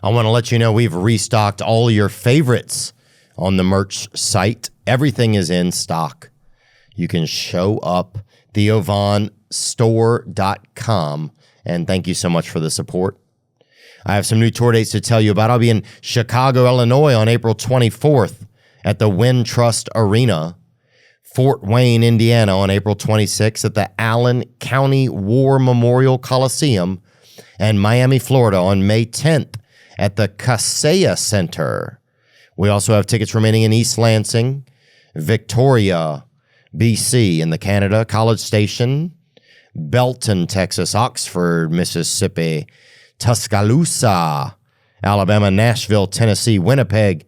I want to let you know we've restocked all your favorites on the merch site. Everything is in stock. You can show up, theovanstore.com, and thank you so much for the support. I have some new tour dates to tell you about. I'll be in Chicago, Illinois on April 24th at the Wintrust Arena, Fort Wayne, Indiana on April 26th at the Allen County War Memorial Coliseum, and Miami, Florida on May 10th at the Kaseya Center. We also have tickets remaining in East Lansing, Victoria, BC in the Canada, College Station, Belton, Texas, Oxford, Mississippi, Tuscaloosa, Alabama, Nashville, Tennessee, Winnipeg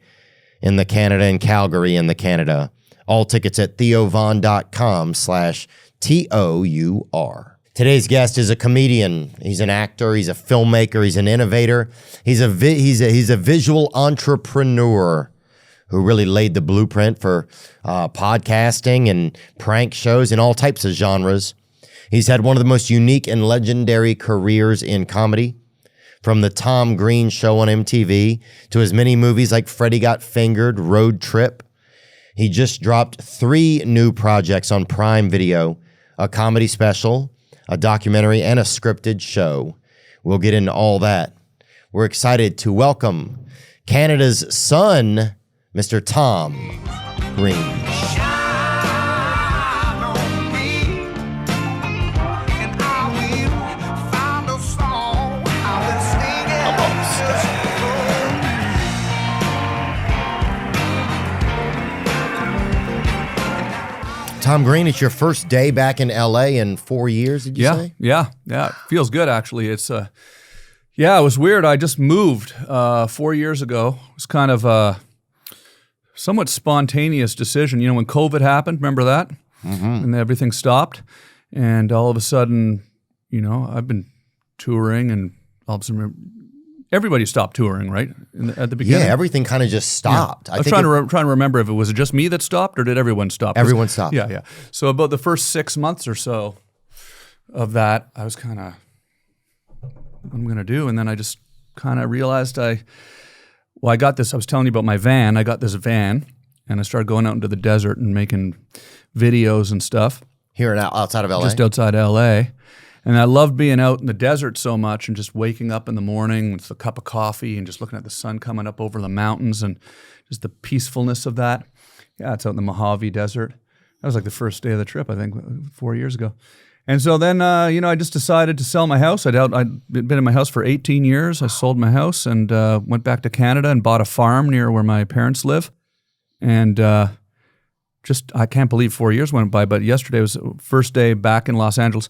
in the Canada, and Calgary in the Canada. All tickets at theovan.com/TOUR. Today's guest is a comedian. He's an actor. He's a filmmaker. He's an innovator. He's a visual entrepreneur who really laid the blueprint for podcasting and prank shows in all types of genres. He's had one of the most unique and legendary careers in comedy, from the Tom Green Show on MTV to his many movies like Freddy Got Fingered, Road Trip. He just dropped 3 new projects on Prime Video, a comedy special, a documentary, and a scripted show. We'll get into all that. We're excited to welcome Canada's son, Mr. Tom Green. Tom Green, it's your first day back in LA in 4 years, did you say? Yeah. It feels good, actually. It's it was weird. I just moved 4 years ago. It was kind of a somewhat spontaneous decision. You know, when COVID happened, remember that? Mm-hmm. And everything stopped. And all of a sudden, you know, I've been touring, and all of a sudden, everybody stopped touring, right? At the beginning? Yeah, everything kind of just stopped. Yeah. I was trying to remember if it was just me that stopped or did everyone stop? Everyone stopped. Yeah. So about the first 6 months or so of that, I was kind of, what am I going to do? And then I just kind of realized I got this, I was telling you about my van. I got this van, and I started going out into the desert and making videos and stuff. Here and outside of LA? Just outside LA. And I loved being out in the desert so much and just waking up in the morning with a cup of coffee and just looking at the sun coming up over the mountains and just the peacefulness of that. Yeah, it's out in the Mojave Desert. That was like the first day of the trip, I think, 4 years ago. And so then, I just decided to sell my house. I'd been in my house for 18 years. I sold my house and went back to Canada and bought a farm near where my parents live. And I can't believe 4 years went by, but yesterday was the first day back in Los Angeles.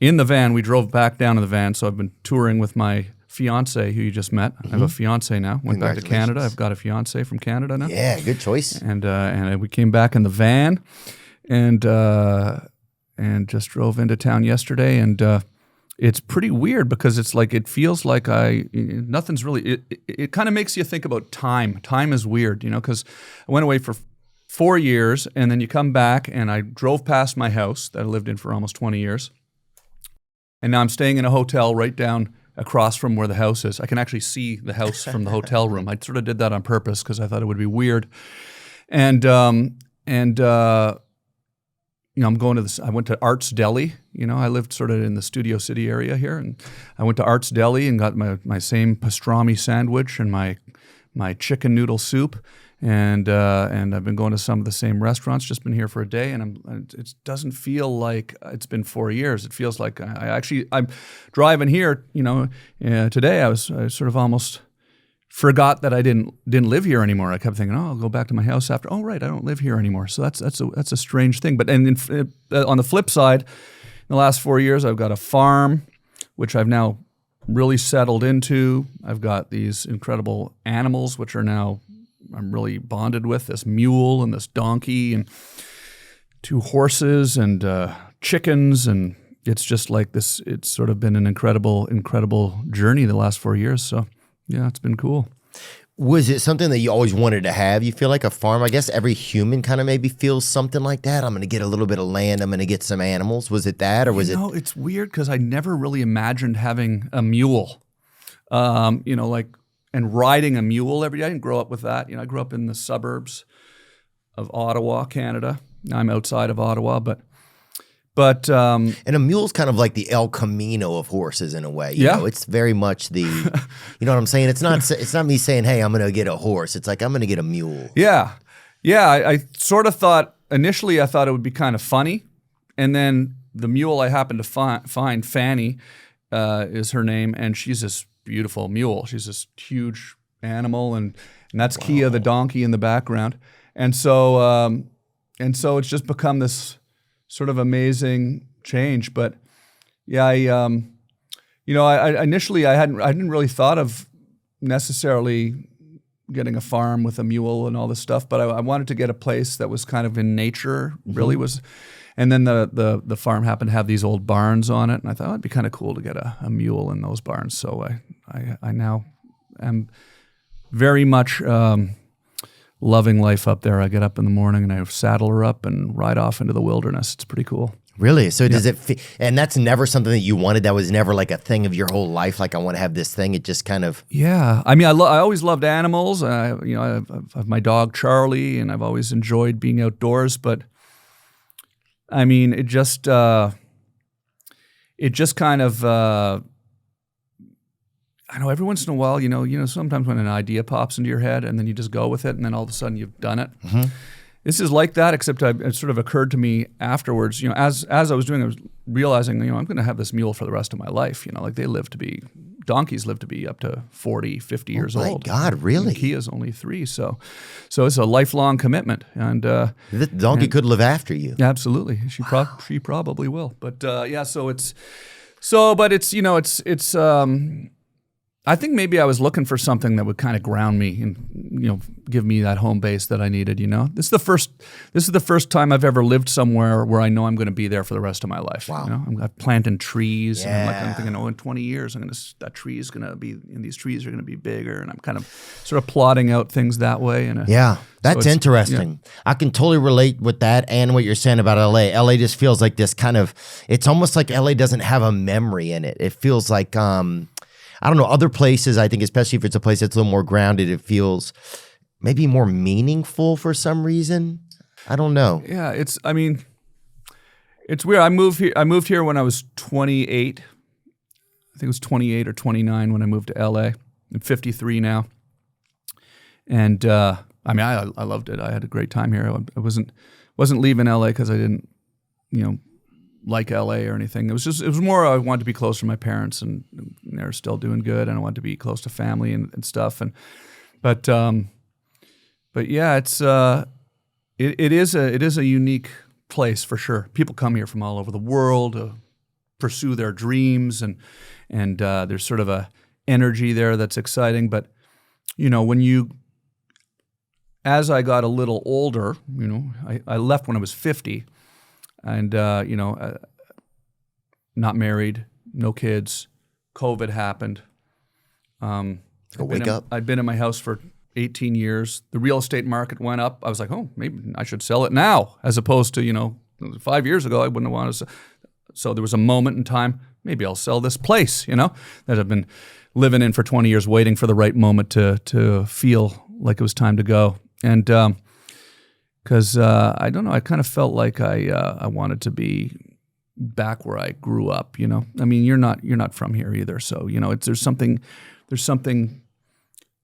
In the van, we drove back down in the van, so I've been touring with my fiance, who you just met. Mm-hmm. I have a fiance now. Went back to Canada. I've got a fiance from Canada now. Yeah, good choice. And we came back in the van, and just drove into town yesterday. And it's pretty weird because it's like it feels like nothing's really. It kind of makes you think about time. Time is weird, you know, because I went away for 4 years, and then you come back, and I drove past my house that I lived in for almost 20 years. And now I'm staying in a hotel right down across from where the house is. I can actually see the house from the hotel room. I sort of did that on purpose because I thought it would be weird. And I'm going to this. I went to Arts Deli. You know, I lived sort of in the Studio City area here, and I went to Arts Deli and got my same pastrami sandwich and my chicken noodle soup. And I've been going to some of the same restaurants. Just been here for a day, and it doesn't feel like it's been 4 years. It feels like I'm driving here. You know, today I sort of almost forgot that I didn't live here anymore. I kept thinking, I'll go back to my house after. Oh, right, I don't live here anymore. So that's a strange thing. But on the flip side, in the last 4 years, I've got a farm, which I've now really settled into. I've got these incredible animals, which are now I'm really bonded with, this mule and this donkey and 2 horses and chickens. And it's just like this, it's sort of been an incredible journey the last 4 years. So yeah, it's been cool. Was it something that you always wanted to have? You feel like a farm? I guess every human kind of maybe feels something like that. I'm going to get a little bit of land. I'm going to get some animals. Was it that, or was it? No, it's weird because I never really imagined having a mule. Like and riding a mule every day. I didn't grow up with that. You know, I grew up in the suburbs of Ottawa, Canada. I'm outside of Ottawa, but and a mule's kind of like the El Camino of horses in a way. You know, it's very much the, you know what I'm saying? It's not me saying, hey, I'm going to get a horse. It's like, I'm going to get a mule. Yeah. Yeah. I sort of thought, initially I thought it would be kind of funny. And then the mule I happened to find, Fanny is her name, and she's this beautiful mule. She's this huge animal, and that's Kia, the donkey, in the background. And so it's just become this sort of amazing change. But yeah, I initially I didn't really thought of necessarily getting a farm with a mule and all this stuff, but I wanted to get a place that was kind of in nature, really was. And then the farm happened to have these old barns on it, and I thought it'd be kind of cool to get a mule in those barns. So I now am very much loving life up there. I get up in the morning and I saddle her up and ride off into the wilderness. It's pretty cool. Really? So does it? And that's never something that you wanted. That was never like a thing of your whole life. Like, I want to have this thing. It just kind of. Yeah. I mean, I always loved animals. I have my dog Charlie, and I've always enjoyed being outdoors. But I mean, it just kind of. I know every once in a while, you know, sometimes when an idea pops into your head and then you just go with it, and then all of a sudden you've done it. Mm-hmm. This is like that, except it sort of occurred to me afterwards, you know, as I was doing it, I was realizing, you know, I'm going to have this mule for the rest of my life. You know, like donkeys live to be up to 40, 50 years old. Oh my God, really? And Kia's only 3, so it's a lifelong commitment. And the donkey could live after you. Absolutely. She probably will. But I think maybe I was looking for something that would kind of ground me and, you know, give me that home base that I needed, you know. This is the first time I've ever lived somewhere where I know I'm going to be there for the rest of my life. Wow. You know, I'm planting trees, and I'm thinking, in 20 years that tree is going to be, and these trees are going to be bigger, and I'm kind of sort of plotting out things that way. And that's interesting. Yeah. I can totally relate with that and what you're saying about LA. LA just feels like this kind of, it's almost like LA doesn't have a memory in it. It feels like I don't know, other places, I think, especially if it's a place that's a little more grounded, it feels maybe more meaningful for some reason. I don't know. Yeah, it's weird. I moved here when I was 28. I think it was 28 or 29 when I moved to LA. I'm 53 now. And I mean, I loved it. I had a great time here. I wasn't leaving LA because I didn't, you know, like LA or anything. It was more I wanted to be close to my parents, and they're still doing good, and I wanted to be close to family and stuff. But yeah, it is a unique place for sure. People come here from all over the world to pursue their dreams, and there's sort of a energy there that's exciting. But you know, as I got a little older, you know, I left when I was 50. And, you know, not married, no kids, COVID happened. I'd been in my house for 18 years. The real estate market went up. I was like, oh, maybe I should sell it now, as opposed to, you know, 5 years ago, I wouldn't have wanted to. So there was a moment in time, maybe I'll sell this place, you know, that I've been living in for 20 years, waiting for the right moment to feel like it was time to go. And, because I don't know, I kind of felt like I wanted to be back where I grew up. You know, I mean, you're not from here either, so you know, there's something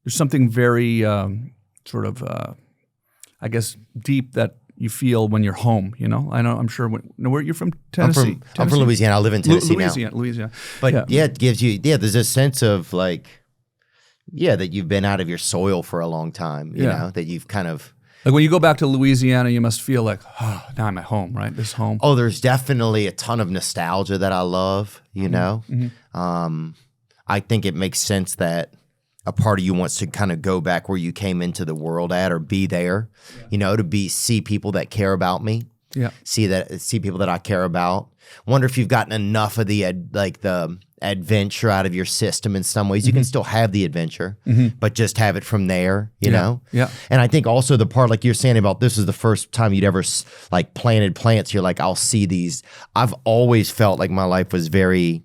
very sort of I guess deep that you feel when you're home. You know, I'm sure. Where you're from? Tennessee. I'm from Louisiana. I live in Tennessee now. Louisiana. But yeah, it gives you there's a sense of like that you've been out of your soil for a long time. You know, that you've kind of. Like when you go back to Louisiana, you must feel like, oh, now I'm at home, right? This home. Oh, there's definitely a ton of nostalgia that I love, you know? Mm-hmm. I think it makes sense that a part of you wants to kind of go back where you came into the world at, or be there, you know, see people that care about me. Yeah. See people that I care about. Wonder if you've gotten enough of the adventure out of your system in some ways. You can still have the adventure, but just have it from there, you know? Yeah. And I think also the part, like you're saying about this is the first time you'd ever like planted plants. You're like, I'll see these. I've always felt like my life was very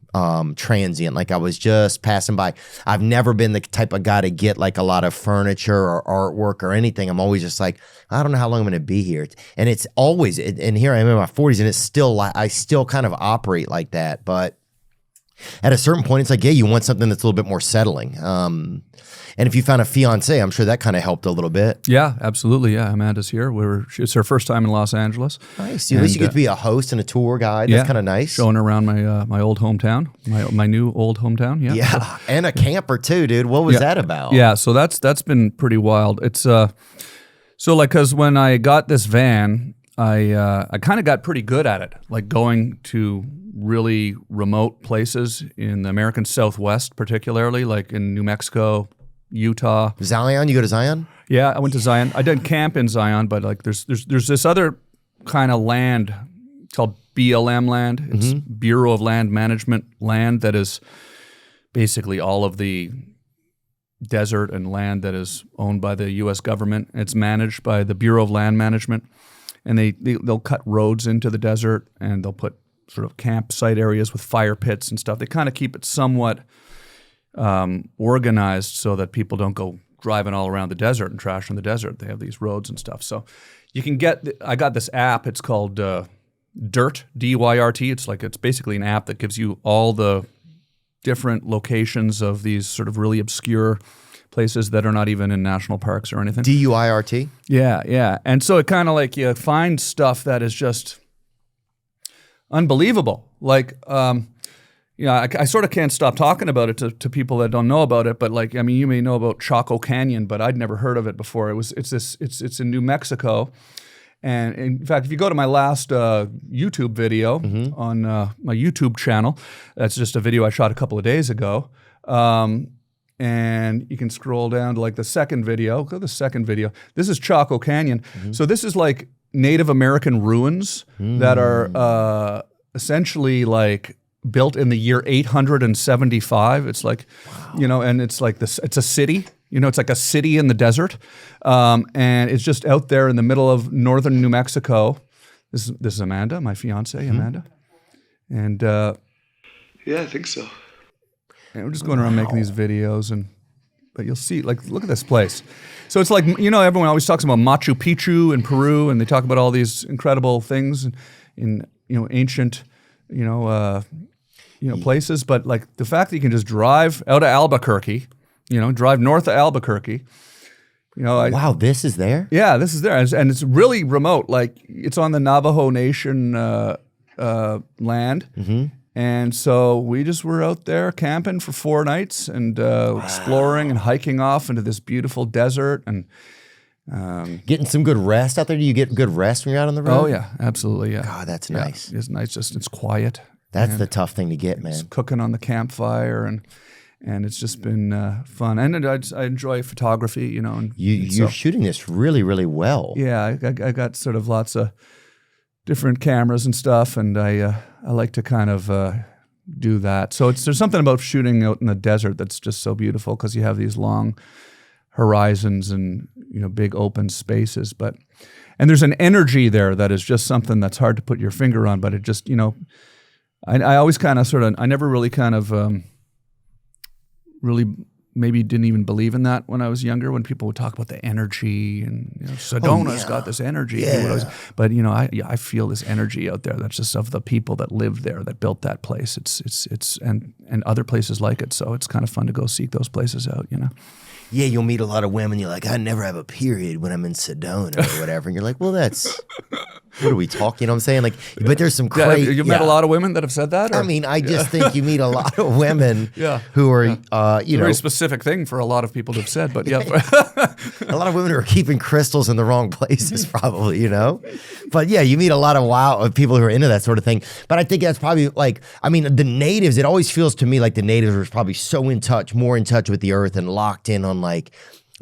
transient. Like I was just passing by. I've never been the type of guy to get like a lot of furniture or artwork or anything. I'm always just like, I don't know how long I'm going to be here. And it's always, and here I am in my 40s and it's still like, I still kind of operate like that. But at a certain point, it's like, yeah, you want something that's a little bit more settling. And if you found a fiance, I'm sure that kind of helped a little bit. Yeah, absolutely. Yeah, Amanda's here. It's her first time in Los Angeles. Nice. At least you get to be a host and a tour guide. That's kind of nice. Showing her around my old hometown, my new old hometown. Yeah. Yeah, and a camper too, dude. What was that about? Yeah, so that's been pretty wild. It's so like because when I got this van, I kind of got pretty good at it, like going to really remote places in the American Southwest, particularly like in New Mexico, Utah. Zion? You go to Zion? Yeah, I went to Zion. I didn't camp in Zion, but like there's this other kind of land called BLM land. It's Bureau of Land Management land that is basically all of the desert and land that is owned by the U.S. government. It's managed by the Bureau of Land Management, and they'll cut roads into the desert and they'll put sort of campsite areas with fire pits and stuff. They kind of keep it somewhat organized so that people don't go driving all around the desert and trash in the desert. They have these roads and stuff. So you can I got this app. It's called DYRT, D-Y-R-T. It's basically an app that gives you all the different locations of these sort of really obscure places that are not even in national parks or anything. DYRT? Yeah, yeah. And so it kind of like you find stuff that is just unbelievable. Like, I sort of can't stop talking about it to people that don't know about it. But like, I mean, you may know about Chaco Canyon, but I'd never heard of it before. It's in New Mexico, and in fact, if you go to my last YouTube video on my YouTube channel, that's just a video I shot a couple of days ago. And you can scroll down to like the second video. Go to the second video. This is Chaco Canyon. So this is like Native American ruins that are essentially like built in the year 875. It's like, and it's like this. It's a city. It's like a city in the desert, and it's just out there in the middle of northern New Mexico. This is Amanda, my fiance, Amanda, and yeah, I think so. And we're just going around making these videos, but you'll see, like, look at this place. So it's like, everyone always talks about Machu Picchu in Peru, and they talk about all these incredible things in ancient, places. But like the fact that you can just drive out of Albuquerque, drive north of Albuquerque. Wow, this is there? Yeah, this is there, and it's really remote. Like it's on the Navajo Nation land. And so we just were out there camping for 4 nights and exploring and hiking off into this beautiful desert and getting some good rest out there. Do you get good rest when you're out on the road? Oh yeah, absolutely. Yeah. God, that's nice. It's nice. It's quiet. That's the tough thing to get, man. Cooking on the campfire and it's just been fun. And I enjoy photography, And you're shooting this really, really well. Yeah, I got sort of lots of different cameras and stuff, and I like to kind of do that. So there's something about shooting out in the desert that's just so beautiful because you have these long horizons and big open spaces. And there's an energy there that is just something that's hard to put your finger on. But it just I always kind of I never really kind of really maybe didn't even believe in that when I was younger, when people would talk about the energy and Sedona's got this energy. Yeah. But I feel this energy out there that's just of the people that lived there, that built that place. It's and other places like it. So it's kind of fun to go seek those places out, Yeah, you'll meet a lot of women. You're like, I never have a period when I'm in Sedona or whatever. And you're like, well, what are we talking? You know what I'm saying? Like, but there's some crazy. You've met a lot of women that have said that? Or? I mean, I just think you meet a lot of women who are, a very specific thing for a lot of people to have said, but yeah. A lot of women who are keeping crystals in the wrong places, probably, But yeah, you meet a lot of people who are into that sort of thing. But I think that's probably the natives, it always feels to me like the natives are probably so more in touch with the earth and locked in on like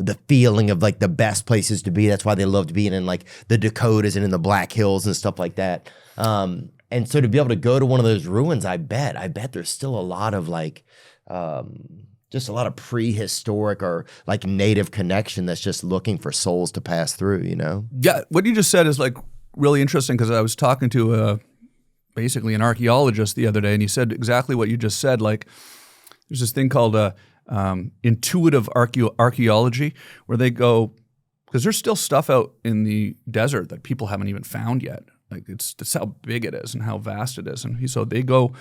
the feeling of like the best places to be. That's why they love to be in like the Dakotas and in the Black Hills and stuff like that. And so to be able to go to one of those ruins, I bet there's still a lot of like, just a lot of prehistoric or like native connection that's just looking for souls to pass through, you know? Yeah, what you just said is like really interesting because I was talking to basically an archaeologist the other day, and he said exactly what you just said. Like, there's this thing called intuitive archaeology where they go, because there's still stuff out in the desert that people haven't even found yet. Like that's how big it is and how vast it is. And so they go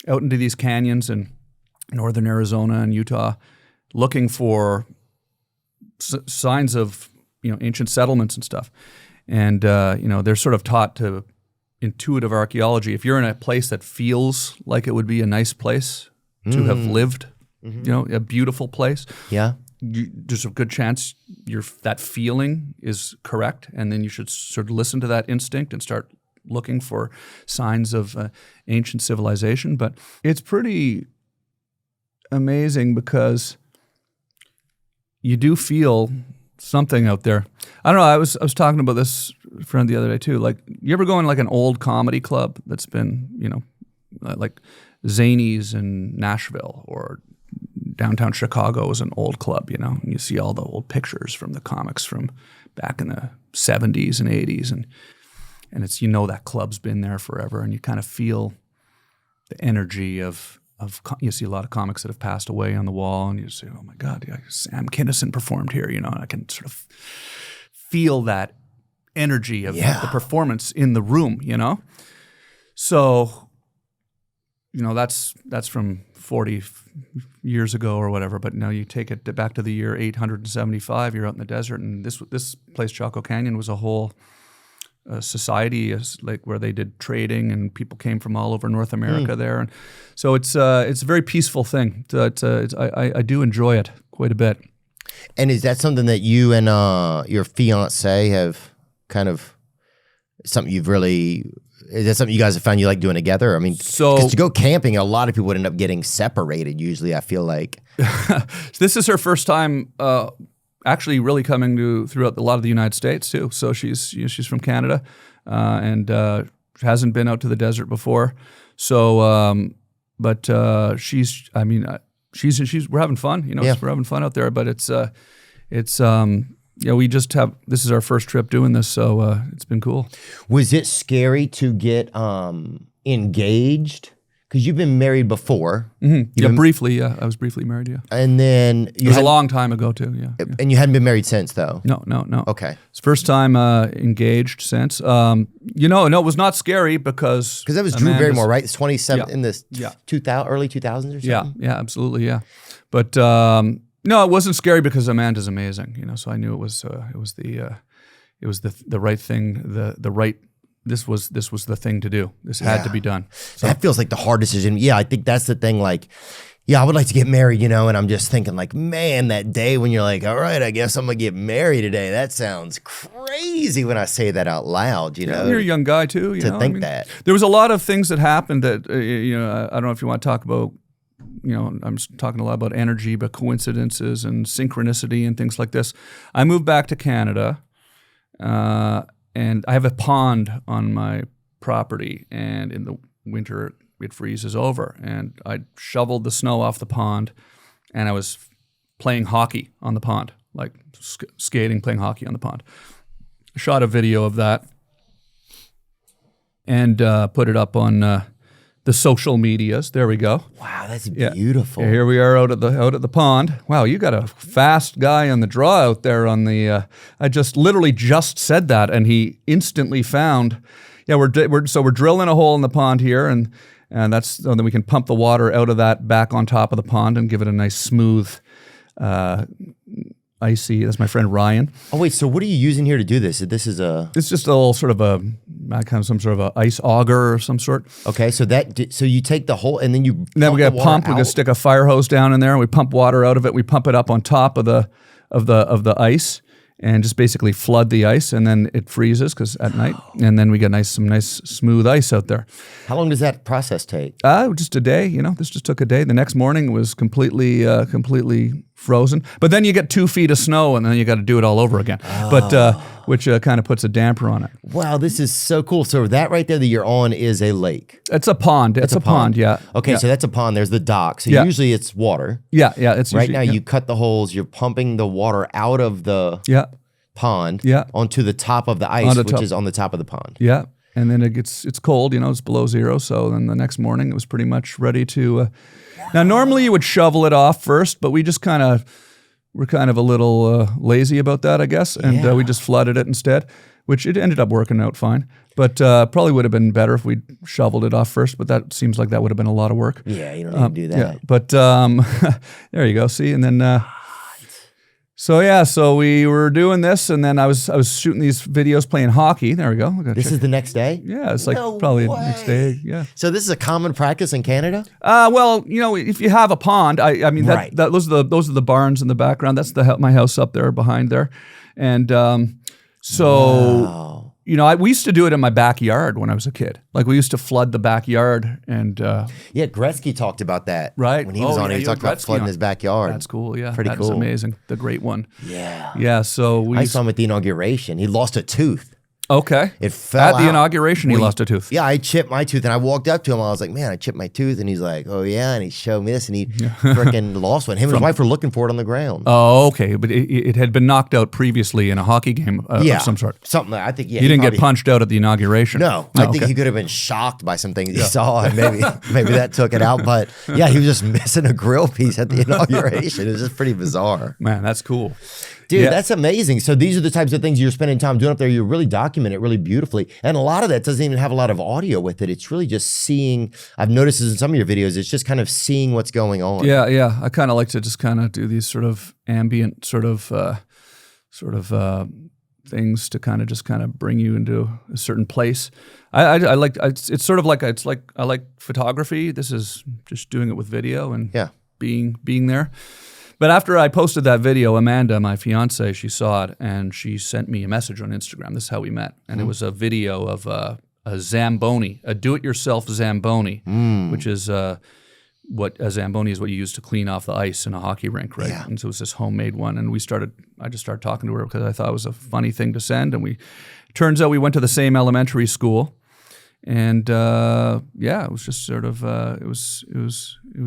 out into these canyons in northern Arizona and Utah looking for signs of, ancient settlements and stuff. And, they're sort of taught to intuitive archaeology. If you're in a place that feels like it would be a nice place to have lived, a beautiful place. Yeah. There's a good chance that feeling is correct, and then you should sort of listen to that instinct and start looking for signs of ancient civilization. But it's pretty amazing because you do feel something out there. I don't know. I was talking about this friend the other day too. Like, you ever go in like an old comedy club that's been, like Zanies in Nashville or downtown Chicago is an old club, and you see all the old pictures from the comics from back in the 70s and 80s. And it's, that club's been there forever, and you kind of feel the energy of you see a lot of comics that have passed away on the wall, and you say, oh my God, yeah, Sam Kinison performed here, and I can sort of feel that energy of the performance in the room, So, that's from 40 years ago or whatever, but now you take it back to the year 875, you're out in the desert, and this place, Chaco Canyon, was a whole society like where they did trading, and people came from all over North America there, and so it's a very peaceful thing. I do enjoy it quite a bit. And is that something that you and your fiance have kind of something you've really? Is that something you guys have found you like doing together? I mean, because to go camping, a lot of people would end up getting separated. Usually, I feel like this is her first time. Actually really coming throughout a lot of the United States too. So she's from Canada and hasn't been out to the desert before. So, we're having fun. We're having fun out there. But we just have, this is our first trip doing this, so it's been cool. Was it scary to get engaged? Because you've been married before. Mm-hmm. Briefly, yeah. I was briefly married, yeah. And then it was a long time ago too, yeah. And you hadn't been married since, though? No. Okay. It's first time engaged since. No, it was not scary because that was Drew Barrymore, right? It's 27 in this 2000, early 2000s or something? Yeah, absolutely, yeah. But no, it wasn't scary because Amanda's amazing, so I knew it was the right thing, the right. This was the thing to do. This had to be done. So. That feels like the hard decision. Yeah, I think that's the thing. Like, I would like to get married, and I'm just thinking like, man, that day when you're like, all right, I guess I'm going to get married today. That sounds crazy when I say that out loud, You're a young guy too, that. There was a lot of things that happened that, I don't know if you want to talk about, I'm talking a lot about energy, but coincidences and synchronicity and things like this. I moved back to Canada, and I have a pond on my property, and in the winter it freezes over. And I shoveled the snow off the pond, and I was playing hockey on the pond, like skating, playing hockey on the pond. I shot a video of that and put it up on the social medias. There we go. Wow, that's beautiful. Here we are out at the pond. Wow, you got a fast guy on the draw out there on the. I literally just said that, and he instantly found. Yeah, we're drilling a hole in the pond here, and that's so then we can pump the water out of that back on top of the pond and give it a nice smooth. Icy. That's my friend Ryan. Oh wait, so what are you using here to do this? It's just a little sort of some sort of a ice auger or some sort. Okay, so you take the whole and then you. Then we got a pump. We can stick a fire hose down in there, and we pump water out of it. We pump it up on top of the ice, and just basically flood the ice, and then it freezes because at night, and then we get some nice smooth ice out there. How long does that process take? Just a day. This just took a day. The next morning it was completely frozen. But then you get 2 feet of snow, and then you got to do it all over again. But which kind of puts a damper on it. Wow, this is so cool. So that right there that you're on is a lake. It's a pond. It's a pond, yeah. Okay, yeah. so that's a pond. There's the dock. So Yeah. usually it's water. Yeah, yeah. It's Right usually, now yeah. you cut the holes. You're pumping the water out of the Yeah, pond Yeah. onto the top of the ice, On the which top. is on the top of the pond. yeah. And then it's cold, it's below zero. So then the next morning it was pretty much ready to. Now normally you would shovel it off first, but we're kind of a little lazy about that, I guess, and we just flooded it instead, which it ended up working out fine. But probably would have been better if we shoveled it off first. But that seems like that would have been a lot of work. Yeah, you don't need to do that. Yeah, but there you go. See, and then. So we were doing this, and then I was shooting these videos playing hockey. There we go. This is the next day? Yeah, it's like No probably way. the next day. Yeah. So this is a common practice in Canada? Well, if you have a pond, I mean, Right. those are the barns in the background. That's my house up there behind there, and Wow. we used to do it in my backyard when I was a kid. Like we used to flood the backyard, and Yeah, Gretzky talked about that. Right. When he was Oh, on yeah, it, he you talked had about Gretzky flooding on. his backyard. that's cool. Yeah, Pretty that's cool. amazing. The great one. Yeah. Yeah. So we I saw him at the inauguration. He lost a tooth. okay. It fell At the out. inauguration, he Well, lost a tooth. Yeah, I chipped my tooth, and I walked up to him. I was like, "Man, I chipped my tooth," and he's like, "Oh yeah," and he showed me this, and he freaking lost one. Him and his wife were looking for it on the ground. Oh, okay. But it had been knocked out previously in a hockey game of some sort. something. I think. Yeah, He didn't probably- get punched out at the inauguration. No, Oh, I think okay. he could have been shocked by some things he saw, and maybe that took it out. But yeah, he was just missing a grill piece at the inauguration. It was just pretty bizarre. Man, that's cool. Dude, Yeah. that's amazing. So these are the types of things you're spending time doing up there. You really document it really beautifully. And a lot of that doesn't even have a lot of audio with it. It's really just seeing, I've noticed this in some of your videos, it's just kind of seeing what's going on. Yeah, yeah. I kind of like to just kind of do these sort of ambient sort of things to kind of bring you into a certain place. I like it's sort of like I like photography. This is just doing it with video and Yeah. being there. But after I posted that video, Amanda, my fiance, she saw it and she sent me a message on Instagram. This is how we met. And it was a video of a Zamboni, a do-it-yourself Zamboni, which is what a Zamboni is what you use to clean off the ice in a hockey rink, right? Yeah. And so it was this homemade one. And I just started talking to her because I thought it was a funny thing to send. And turns out we went to the same elementary school. And it was just sort of, it was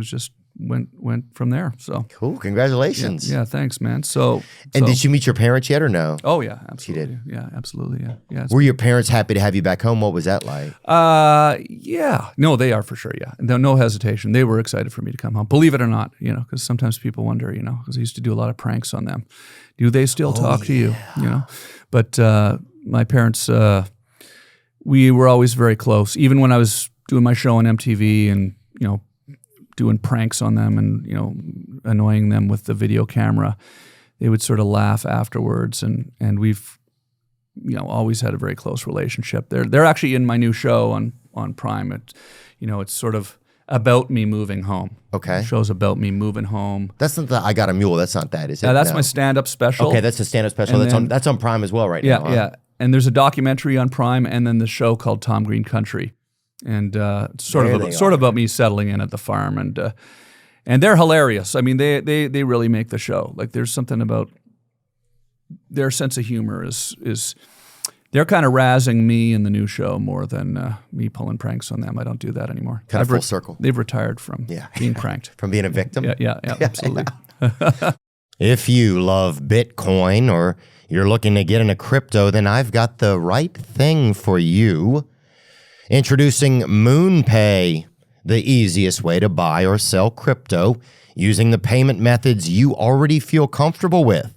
just went from there. So Cool. Congratulations. yeah, thanks, man. So Did she meet your parents yet or no? Oh yeah, absolutely. did. Yeah, absolutely. Yeah, yeah. Were your parents happy to have you back home? What was that like? Yeah. No, they are for sure. Yeah, no hesitation. They were excited for me to come home. Believe it or not, because sometimes people wonder, because I used to do a lot of pranks on them. Do they still talk to you? But my parents, we were always very close. Even when I was doing my show on MTV and doing pranks on them and annoying them with the video camera, they would sort of laugh afterwards, and we've always had a very close relationship. They're actually in my new show on Prime. It's sort of about me moving home. Okay. The show's about me moving home. That's not the I Got a Mule. That's not that, is it? Yeah, that's No. my stand-up special. Okay, that's a stand-up special. And That's on Prime as well right yeah, now. huh? yeah. And there's a documentary on Prime, and then the show called Tom Green Country, and it's sort There of they sort of are. about me settling in at the farm, and they're hilarious. I mean, they really make the show. Like there's something about their sense of humor is they're kind of razzing me in the new show more than me pulling pranks on them. I don't do that anymore. Kind of full circle. They've retired from being pranked. From being a victim? Yeah, absolutely. If you love Bitcoin or you're looking to get into crypto, then I've got the right thing for you. Introducing MoonPay, the easiest way to buy or sell crypto using the payment methods you already feel comfortable with.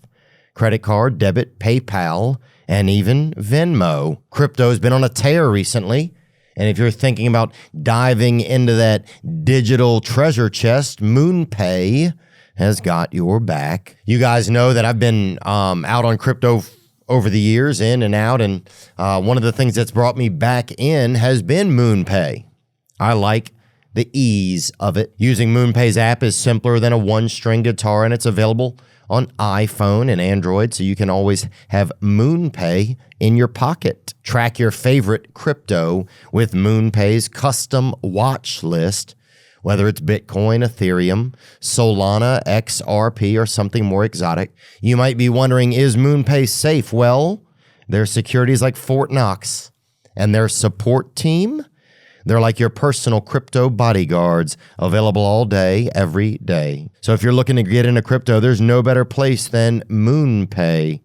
Credit card, debit, PayPal, and even Venmo. Crypto's been on a tear recently, and if you're thinking about diving into that digital treasure chest, MoonPay has got your back. You guys know that I've been out on crypto over the years, in and out, and one of the things that's brought me back in has been MoonPay. I like the ease of it. Using MoonPay's app is simpler than a one-string guitar, and it's available on iPhone and Android, so you can always have MoonPay in your pocket. Track your favorite crypto with MoonPay's custom watch list, whether it's Bitcoin, Ethereum, Solana, XRP, or something more exotic. You might be wondering, is MoonPay safe? Well, Their security is like Fort Knox, and their support team, they're like your personal crypto bodyguards, available all day, every day. So if you're looking to get into crypto, there's no better place than MoonPay.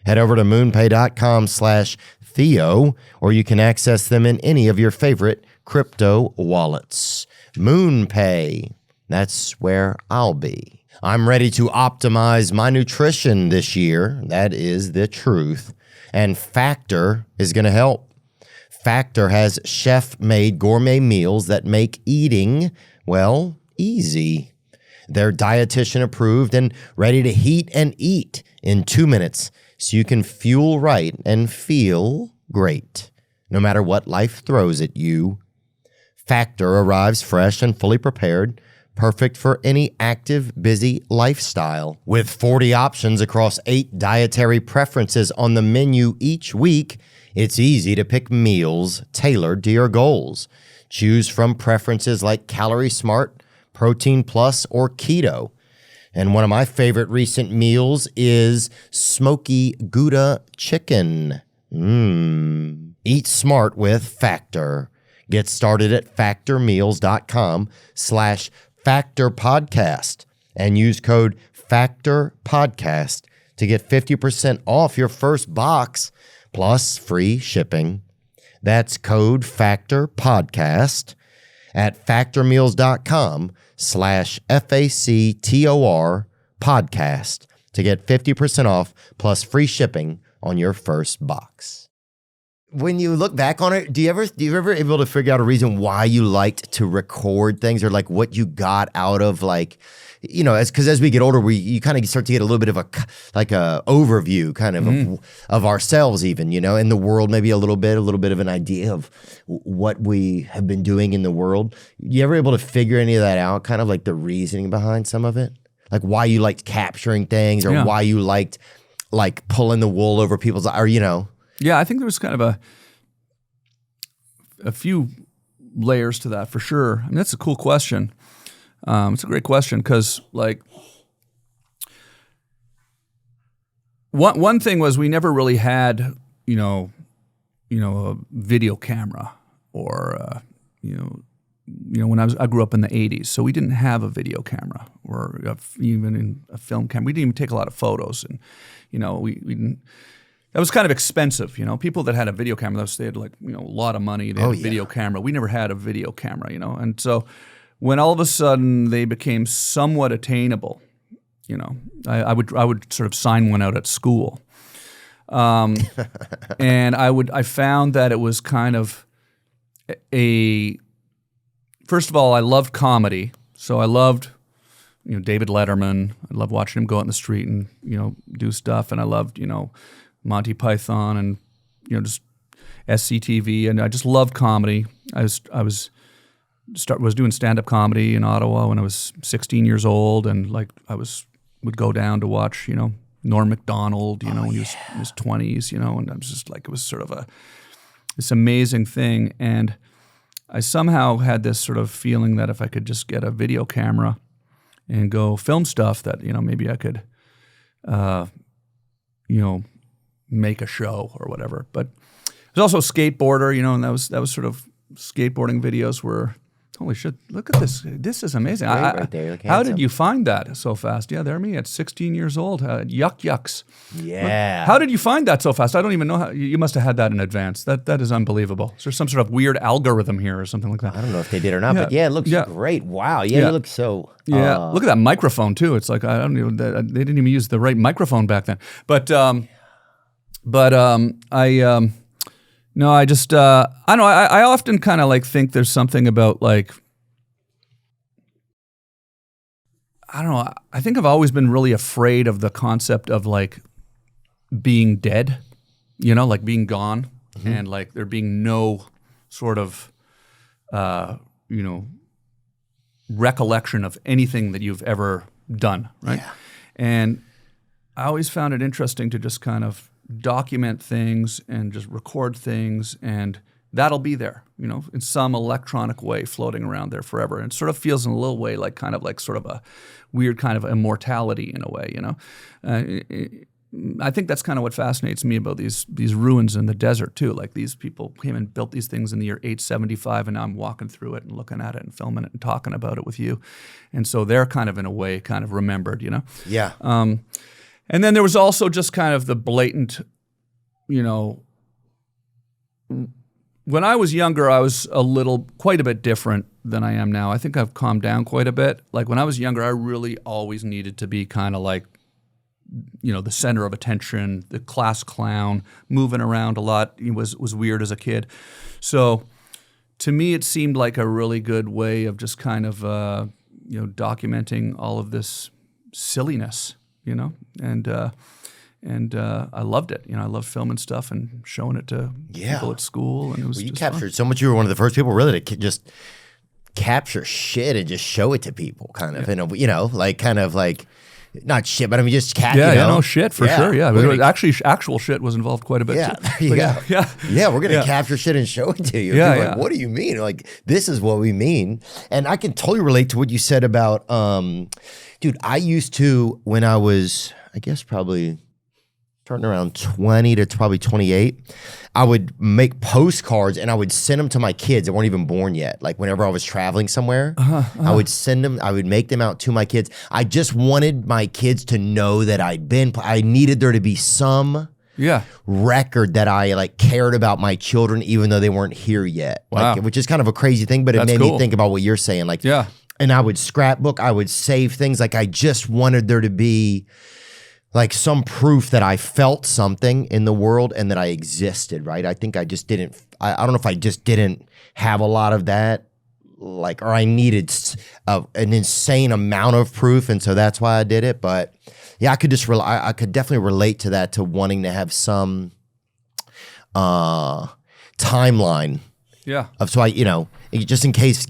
Head over to moonpay.com/Theo, or you can access them in any of your favorite crypto wallets. MoonPay, that's where I'll be. I'm ready to optimize my nutrition this year. That is the truth. And Factor is going to help. Factor has chef-made gourmet meals that make eating, well, easy. They're dietitian approved and ready to heat and eat in 2 minutes so you can fuel right and feel great, no matter what life throws at you. Factor arrives fresh and fully prepared, perfect for any active, busy lifestyle. With 40 options across 8 dietary preferences on the menu each week, it's easy to pick meals tailored to your goals. Choose from preferences like Calorie Smart, Protein Plus, or Keto. And one of my favorite recent meals is Smoky Gouda Chicken. Eat smart with Factor. Get started at factormeals.com/factorpodcast and use code FACTORPODCAST to get 50% off your first box plus free shipping. That's code FACTORPODCAST at factormeals.com/FACTOR podcast to get 50% off plus free shipping on your first box. When you look back on it, do you ever able to figure out a reason why you liked to record things, or like what you got out of, like, you know, as we get older, you kind of start to get a little bit of a overview kind of of ourselves, even, you know, in the world, maybe a little bit of an idea of what we have been doing in the world. You ever able to figure any of that out, kind of like the reasoning behind some of it, like why you liked capturing things, or why you liked like pulling the wool over people's, or, you know? Yeah, I think there was kind of a few layers to that for sure. I mean, that's a cool question. It's a great question because, like, one thing was we never really had, you know, a video camera, or when I grew up in the '80s, so we didn't have a video camera, or even in a film camera. We didn't even take a lot of photos, and we didn't. That was kind of expensive, People that had a video camera, they had a lot of money. They had a video camera. We never had a video camera, And so when all of a sudden they became somewhat attainable, I would sort of sign one out at school, and I found that it was kind of first of all, I loved comedy, so I loved David Letterman. I loved watching him go out in the street and do stuff, and I loved Monty Python and just SCTV, and I just loved comedy. I was doing stand-up comedy in Ottawa when I was 16 years old, and would go down to watch Norm Macdonald when he was in his 20s, and I was just like, it was sort of this amazing thing. And I somehow had this sort of feeling that if I could just get a video camera and go film stuff, that maybe I could make a show or whatever. But I was also a skateboarder, and that was sort of skateboarding videos were, holy shit, look at this. This is amazing. Right there, how did you find that so fast? Yeah, there me at 16 years old. Yucks. Yeah. How did you find that so fast? I don't even know how. You must have had that in advance. That is unbelievable. Is there some sort of weird algorithm here or something like that? I don't know if they did or not, but it looks great. Wow. Yeah, you look so. Yeah. Look at that microphone too. It's like, I don't even, they didn't even use the right microphone back then. No, I just, I don't know, I often kind of think there's something about I don't know, I think I've always been really afraid of the concept of being dead, being gone, and there being no sort of, recollection of anything that you've ever done, right? Yeah. And I always found it interesting to just kind of document things and just record things, and that'll be there, in some electronic way floating around there forever. And it sort of feels in a little way like sort of a weird kind of immortality in a way, I think that's kind of what fascinates me about these ruins in the desert too. Like these people came and built these things in the year 875, and now I'm walking through it and looking at it and filming it and talking about it with you. And so they're kind of in a way kind of remembered, you know? Yeah. And then there was also just kind of the blatant, you know, when I was younger, I was quite a bit different than I am now. I think I've calmed down quite a bit. Like when I was younger, I really always needed to be kind of like, you know, the center of attention, the class clown, moving around a lot. He was weird as a kid. So to me, it seemed like a really good way of just kind of, you know, documenting all of this silliness, you know, and I loved it. You know, I loved filming stuff and showing it to people at school, and it was. Well, you just captured fun. so much. You were one of the first people really to just capture shit and just show it to people, kind of. Yeah. You know, like kind of like not shit, but I mean just Yeah, you know? no shit for sure. Yeah, actually, actual shit was involved quite a bit. Yeah, too. there you go. Yeah, we're gonna capture shit and show it to you. Yeah, like, what do you mean? Like this is what we mean, and I can totally relate to what you said about, dude. I used to when I was, I guess probably. Starting around 20 to probably 28, I would make postcards and I would send them to my kids that weren't even born yet. Like whenever I was traveling somewhere, I would send them, I would make them out to my kids. I just wanted my kids to know that I needed there to be some record that I like cared about my children, even though they weren't here yet. Wow. Like, which is kind of a crazy thing, but it made me think about what you're saying. Like, and I would scrapbook, I would save things. Like I just wanted there to be like some proof that I felt something in the world and that I existed, right? I think I just didn't, I don't know if I just didn't have a lot of that, like, or I needed an insane amount of proof. And so that's why I did it. But yeah, I could just, I could definitely relate to that, to wanting to have some timeline. Yeah. Of, so I, you know, just in case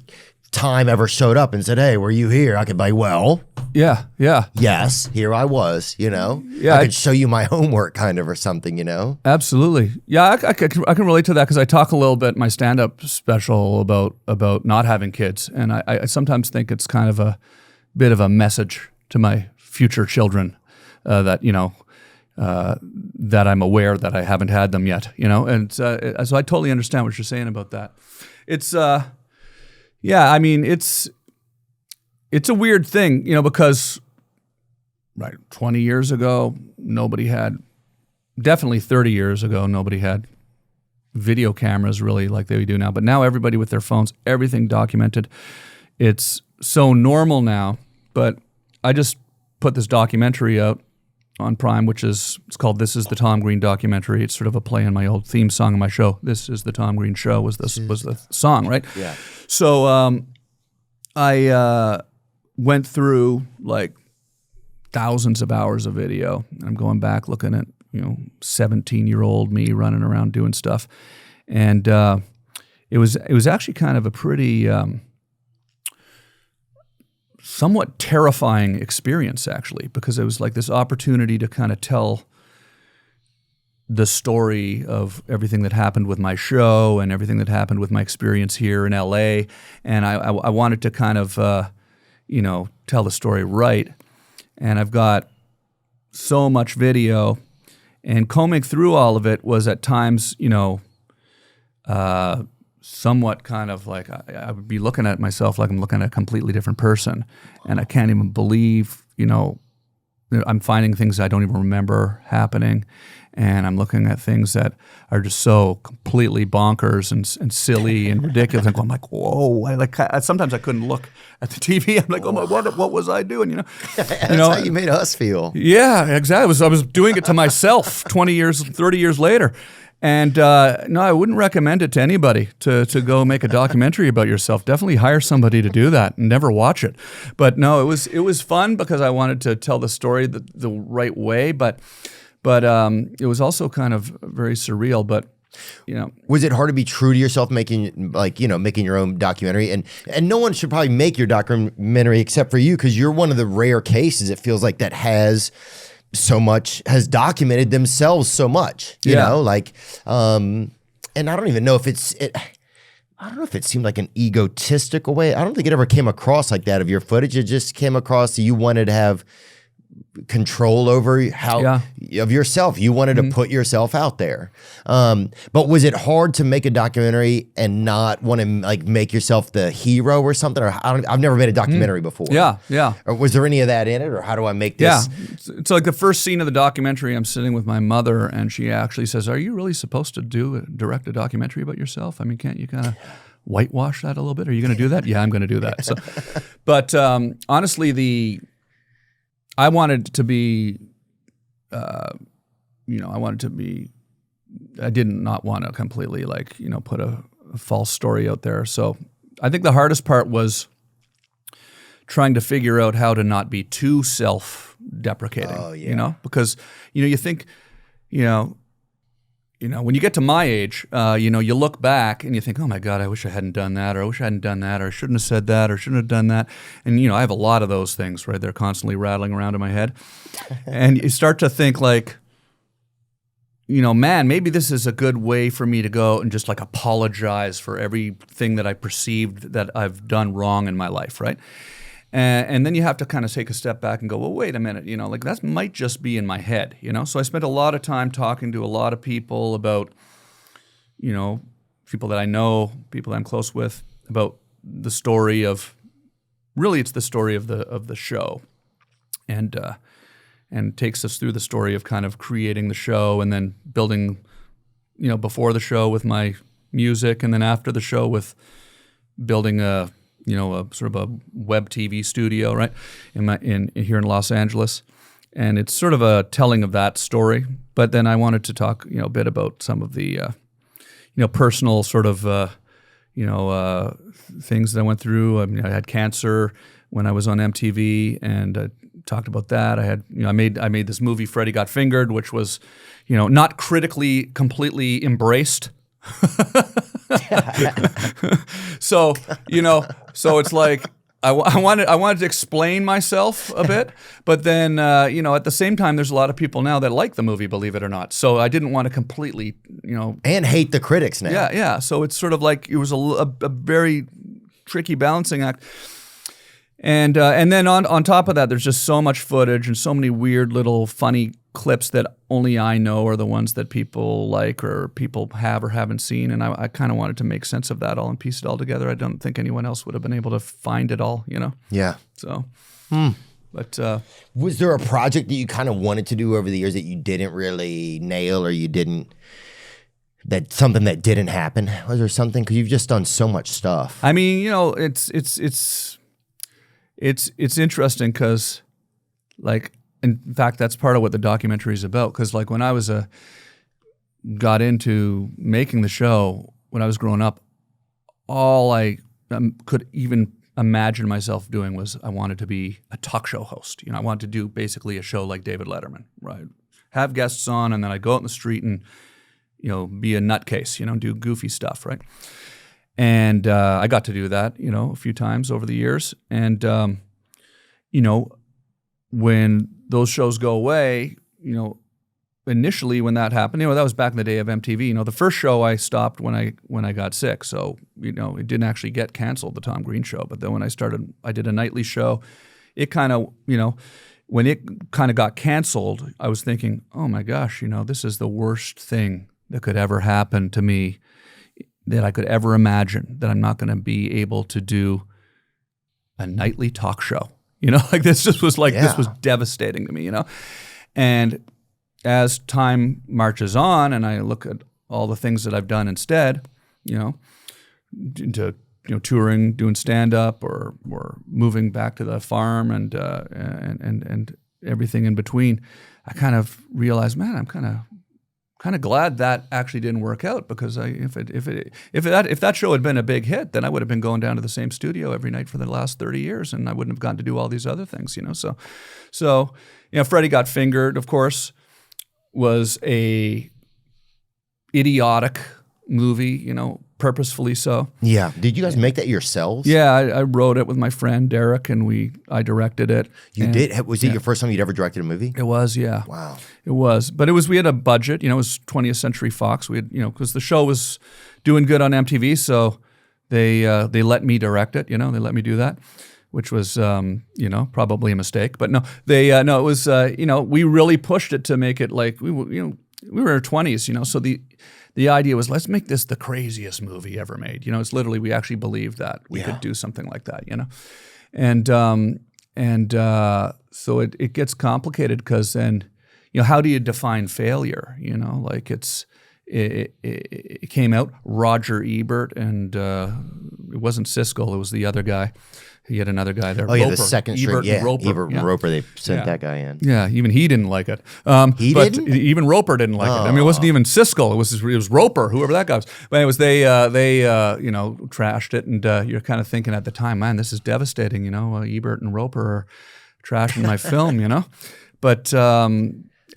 time ever showed up and said, hey, were you here? I could be like, well, yes, here I was, you know? Yeah, I could show you my homework kind of or something, you know? Absolutely. Yeah, I can relate to that because I talk a little bit in my stand-up special about not having kids. And I sometimes think it's kind of a bit of a message to my future children that, you know, that I'm aware that I haven't had them yet, you know? And so I totally understand what you're saying about that. It's, yeah, I mean, it's a weird thing, you know, because 20 years ago, definitely 30 years ago, nobody had video cameras really like they do now. But now everybody with their phones, everything documented. It's so normal now. But I just put this documentary out on Prime, it's called This Is the Tom Green Documentary. It's sort of a play on my old theme song of my show. This Is the Tom Green Show was the song, right? Yeah. So I went through like thousands of hours of video. I'm going back looking at, you know, 17-year-old me running around doing stuff. And it was actually kind of a pretty somewhat terrifying experience, actually, because it was like this opportunity to kind of tell the story of everything that happened with my show and everything that happened with my experience here in LA. And I wanted to kind of, you know, tell the story right. And I've got so much video, and combing through all of it was at times, you know, somewhat kind of like I would be looking at myself like I'm looking at a completely different person. And I can't even believe, you know, I'm finding things I don't even remember happening. And I'm looking at things that are just so completely bonkers and silly and ridiculous. And I'm like, whoa! Sometimes I couldn't look at the TV. I'm like, oh my God, what was I doing? You know, that's how you made us feel. Yeah, exactly. I was doing it to myself 20 years, 30 years later. And no, I wouldn't recommend it to anybody to go make a documentary about yourself. Definitely hire somebody to do that and never watch it. But no, it was fun because I wanted to tell the story the right way. But it was also kind of very surreal. But you know, was it hard to be true to yourself, making your own documentary? And no one should probably make your documentary except for you, because you're one of the rare cases, it feels like, that has documented themselves so much, you know, like, and I don't even know if I don't know if it seemed like an egotistical way. I don't think it ever came across like that of your footage. It just came across that you wanted to have control over how, of yourself. You wanted to put yourself out there. But was it hard to make a documentary and not want to like make yourself the hero or something? Or I've never made a documentary before. Yeah. Or was there any of that in it? Or how do I make this? Yeah. It's like the first scene of the documentary, I'm sitting with my mother and she actually says, are you really supposed to direct a documentary about yourself? I mean, can't you kind of whitewash that a little bit? Are you going to do that? Yeah, I'm going to do that. So, but honestly, I wanted to be, I did not want to completely put a false story out there. So I think the hardest part was trying to figure out how to not be too self-deprecating. Oh, yeah. Because, you think, when you get to my age, you look back and you think, oh my God, I wish I hadn't done that, or I wish I hadn't done that, or I shouldn't have said that, or shouldn't have done that. And, I have a lot of those things, right? They're constantly rattling around in my head. And you start to think like, man, maybe this is a good way for me to go and just apologize for everything that I perceived that I've done wrong in my life, right? And then you have to kind of take a step back and go, well, wait a minute, that might just be in my head, So I spent a lot of time talking to a lot of people about, people that I know, people that I'm close with, about the story of, really it's the story of the show, and takes us through the story of kind of creating the show and then building, before the show with my music, and then after the show with building a sort of a web TV studio, right, here in Los Angeles, and it's sort of a telling of that story. But then I wanted to talk, a bit about some of the, personal sort of, things that I went through. I mean, I had cancer when I was on MTV, and I talked about that. I had, I made this movie, Freddy Got Fingered, which was, not critically completely embraced. So it's like I wanted to explain myself a bit, but then at the same time, there's a lot of people now that like the movie, believe it or not. So I didn't want to completely and hate the critics now. Yeah. So it's sort of like it was a very tricky balancing act. And then on top of that, there's just so much footage and so many weird little funny clips that only I know are the ones that people like or people have or haven't seen. And I kind of wanted to make sense of that all and piece it all together. I don't think anyone else would have been able to find it all, Yeah. So, but was there a project that you kind of wanted to do over the years that you didn't really nail, or something that didn't happen? Was there something? Because you've just done so much stuff. I mean, it's interesting because, in fact, that's part of what the documentary is about. Because, when I was got into making the show when I was growing up, all I could even imagine myself doing was I wanted to be a talk show host. I wanted to do basically a show like David Letterman, right? Have guests on, and then I'd go out in the street and be a nutcase, do goofy stuff, right? And I got to do that, a few times over the years. And, when those shows go away, initially when that happened, that was back in the day of MTV. The first show I stopped when I got sick. So, it didn't actually get canceled, the Tom Green show. But then when I did a nightly show. It kind of, when it kind of got canceled, I was thinking, oh my gosh, this is the worst thing that could ever happen to me, that I could ever imagine, that I'm not going to be able to do a nightly talk show. This just was this was devastating to me, And as time marches on and I look at all the things that I've done instead, into touring, doing stand-up or moving back to the farm and everything in between, I kind of realized, man, I'm kind of glad that actually didn't work out, because if that show had been a big hit, then I would have been going down to the same studio every night for the last 30 years, and I wouldn't have gotten to do all these other things, So Freddy Got Fingered, of course, was a idiotic movie, purposefully so. Yeah. Did you guys make that yourselves? Yeah, I wrote it with my friend Derek, and I directed it. You did? Was it your first time you'd ever directed a movie? It was, yeah. Wow. It was. But we had a budget, it was 20th Century Fox. We had, because the show was doing good on MTV, so they let me direct it, they let me do that, which was probably a mistake. But no, it was we really pushed it to make it like we were in our 20s, so the idea was, let's make this the craziest movie ever made. It's literally, we actually believed that we could do something like that, and so it gets complicated because then, how do you define failure? Like it came out, Roger Ebert, and it wasn't Siskel, it was the other guy. He had another guy there. Oh, yeah, the second string. Ebert and Roper. Ebert and Roper, they sent that guy in. Yeah, even he didn't like it. He but didn't? Even Roper didn't like it. I mean, it wasn't even Siskel. It was Roper, whoever that guy was. But anyways, they trashed it, and you're kind of thinking at the time, man, this is devastating. Ebert and Roper are trashing my film. But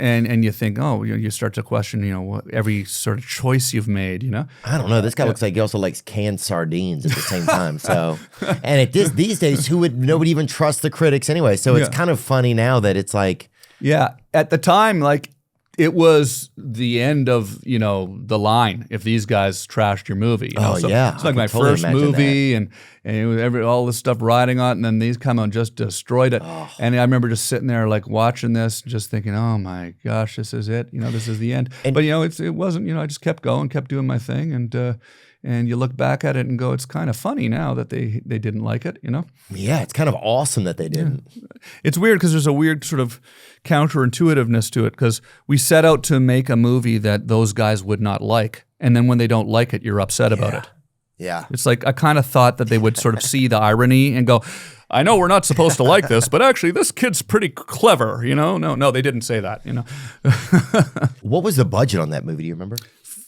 and you think, you start to question, every sort of choice you've made, I don't know. This guy looks like he also likes canned sardines at the same time. So, and these days, nobody even trusts the critics anyway. So it's kind of funny now that it's like, yeah, at the time, like it was the end of the line if these guys trashed your movie. So it's like my first movie, and it was all this stuff riding on it, and then these come and just destroyed it. And I remember just sitting there like watching this, just thinking, oh my gosh, this is it. This is the end. But it wasn't. I just kept going, kept doing my thing, and you look back at it and go, it's kind of funny now that they didn't like it. Yeah, it's kind of awesome that they didn't. Yeah. It's weird because there's a weird sort of counterintuitiveness to it, because we set out to make a movie that those guys would not like, and then when they don't like it, you're upset about it. Yeah. It's like I kind of thought that they would sort of see the irony and go, I know we're not supposed to like this, but actually this kid's pretty clever, No, they didn't say that, What was the budget on that movie? Do you remember?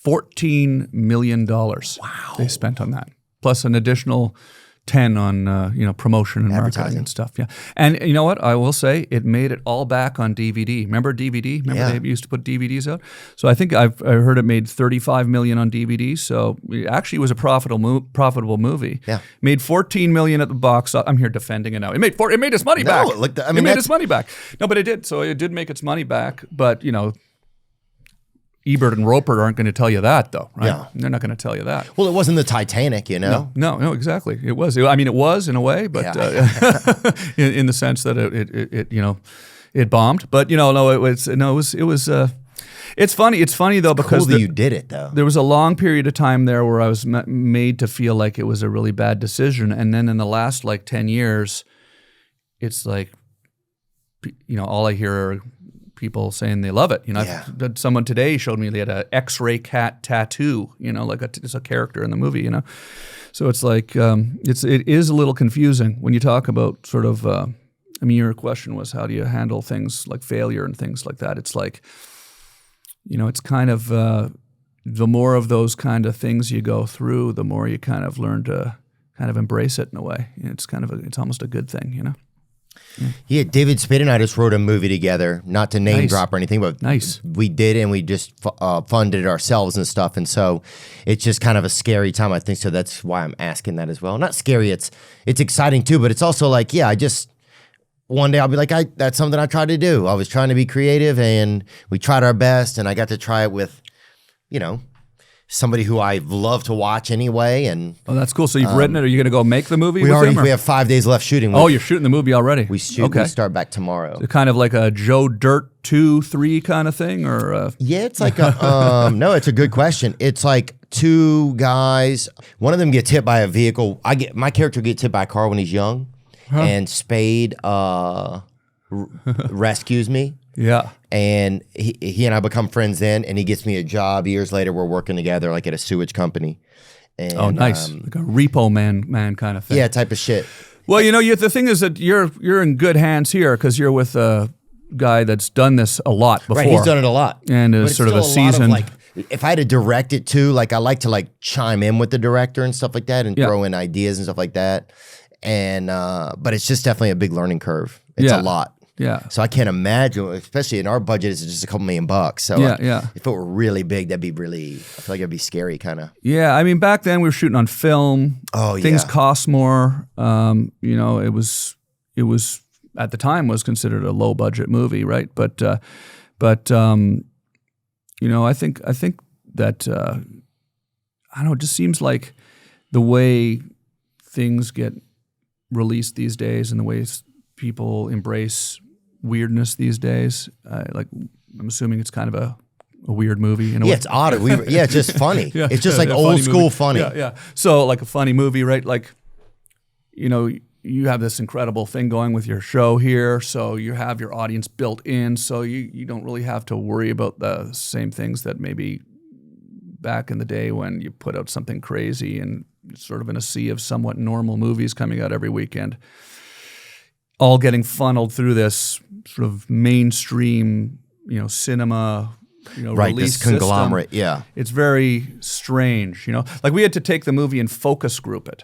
$14 million. Wow. They spent on that, plus an additional 10 on promotion and marketing and stuff. Yeah, and you know what? I will say it made it all back on DVD. Remember DVD? Remember they used to put DVDs out. So I think I heard it made $35 million on DVD. So it actually was a profitable movie. Yeah, made $14 million at the box. I'm here defending it now. It made its money back. It made its money back. No, but it did. So it did make its money back. But Ebert and Roper aren't going to tell you that, though, right? Yeah. They're not going to tell you that. Well, it wasn't the Titanic, No, exactly. It was. I mean, it was in a way, but in the sense that it bombed. But it was. It's funny. It's funny though, because cool that you did it though. There was a long period of time there where I was made to feel like it was a really bad decision, and then in the last 10 years, it's like, all I hear are people saying they love it. Someone today showed me they had an X-ray cat tattoo. It's a character in the movie. So it's like it is a little confusing when you talk about sort of. Your question was, how do you handle things like failure and things like that? It's like, it's kind of the more of those kind of things you go through, the more you kind of learn to kind of embrace it in a way. It's it's almost a good thing. Yeah, David Spade and I just wrote a movie together, not to name drop or anything, but we did, and we just funded it ourselves and stuff, and so it's just kind of a scary time, I think, so that's why I'm asking that as well. Not scary, it's exciting too, but it's also like, one day I'll be like, that's something I tried to do. I was trying to be creative, and we tried our best, and I got to try it with, somebody who I love to watch anyway. And that's cool. So you've written it. Are you going to go make the movie? We have 5 days left shooting. You're shooting the movie already. We start back tomorrow. So kind of like a Joe Dirt 2, 3 kind of thing, or yeah, it's like a no. It's a good question. It's like two guys. One of them gets hit by a vehicle. My character gets hit by a car when he's young, and Spade rescues me. Yeah. And he and I become friends then, and he gets me a job. Years later, we're working together like at a sewage company. And, nice. Like a repo man kind of thing. Yeah, type of shit. Well, the thing is that you're in good hands here because you're with a guy that's done this a lot before. Right, he's done it a lot. And is sort of a seasoned. If I had to direct it too, I like to chime in with the director and stuff like that and throw in ideas and stuff like that. And but it's just definitely a big learning curve. It's a lot. Yeah. So I can't imagine, especially in our budget, it's just a couple $1 million. So if it were really big, that'd be I feel like it'd be scary kind of. Yeah. Back then we were shooting on film. Oh, yeah. Things cost more. It was at the time was considered a low budget movie, right? But I think that, I don't know, it just seems like the way things get released these days and the ways people embrace weirdness these days. Like, I'm assuming it's kind of a weird movie. In a way. It's odd. It's just funny. Yeah, it's just like a old funny school movie. funny. Yeah. So like a funny movie, right? Like, you know, you have this incredible thing going with your show here, so you have your audience built in, so you don't really have to worry about the same things that maybe back in the day when you put out something crazy and sort of in a sea of somewhat normal movies coming out every weekend, all getting funneled through this sort of mainstream, you know, cinema, you know, Right, release this conglomerate, system. yeah. It's very strange, you know. Like we had to take the movie and focus group it.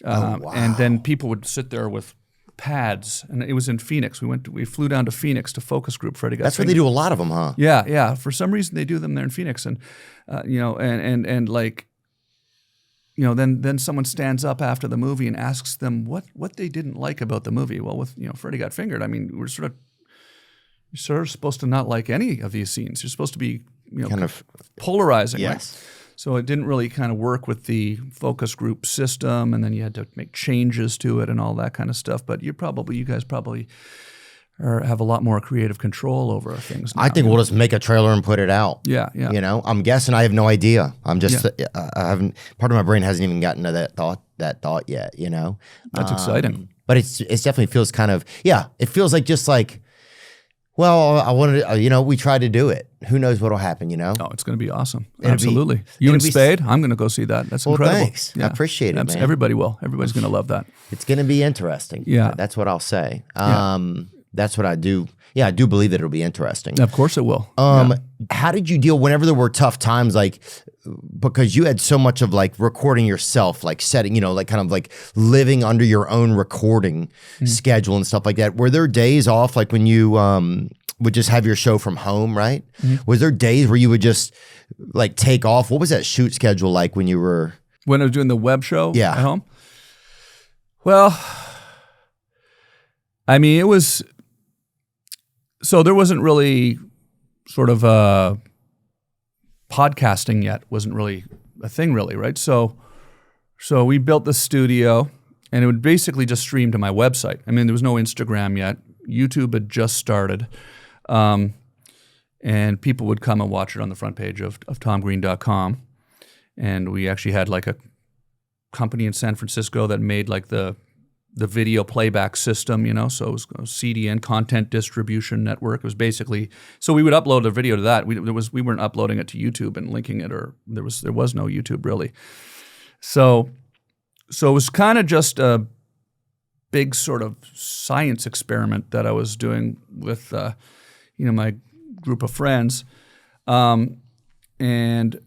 Wow. And then people would sit there with pads, and it was in Phoenix. We flew down to Phoenix to focus group Freddy Got That's where Fingered. they do a lot of them, huh? Yeah. For some reason, they do them there in Phoenix, and you know, and like, you know, then someone stands up after the movie and asks them what they didn't like about the movie. Well, with Freddy Got Fingered, I mean, you're sort of supposed to not like any of these scenes. You're supposed to be Kind of polarizing. yes. Right? So it didn't really kind of work with the focus group system, and then you had to make changes to it and all that kind of stuff. But you guys probably have a lot more creative control over things now. I think we'll just make a trailer and put it out. Yeah. You know, I'm guessing. I have no idea. I'm just I haven't. Part of my brain hasn't even gotten to that thought yet. You know, That's exciting. But it definitely feels kind of It feels like just like. Well, I wanted to, we tried to do it. Who knows what'll happen, you know? Oh, it's going to be awesome. It'll Absolutely. be- You and it'll be- Spade, I'm going to go see that. That's Well, incredible. thanks. I appreciate it, man. Everybody will. Everybody's going to love that. It's going to be interesting. Yeah. That's what I'll say. That's what I do. Yeah, I do believe that it'll be interesting. Of course it will. How did you deal whenever there were tough times, like, because you had so much of like recording yourself, like setting, like kind of like living under your own recording schedule and stuff like that. Were there days off, like when you would just have your show from home, right? Was there days where you would just like take off? What was that shoot schedule like when you were? When I was doing the web show Yeah. at home? Well, I mean, it was, so there wasn't really sort of podcasting yet, wasn't really a thing really, right? So we built the studio and it would basically just stream to my website. I mean, there was no Instagram yet. YouTube had just started. And people would come and watch it on the front page of tomgreen.com. And we actually had like a company in San Francisco that made like the video playback system, so it was a CDN, Content Distribution Network. It was basically, so we would upload a video to that. We weren't uploading it to YouTube and linking it, or there was no YouTube really. So it was kind of just a big sort of science experiment that I was doing with my group of friends, and I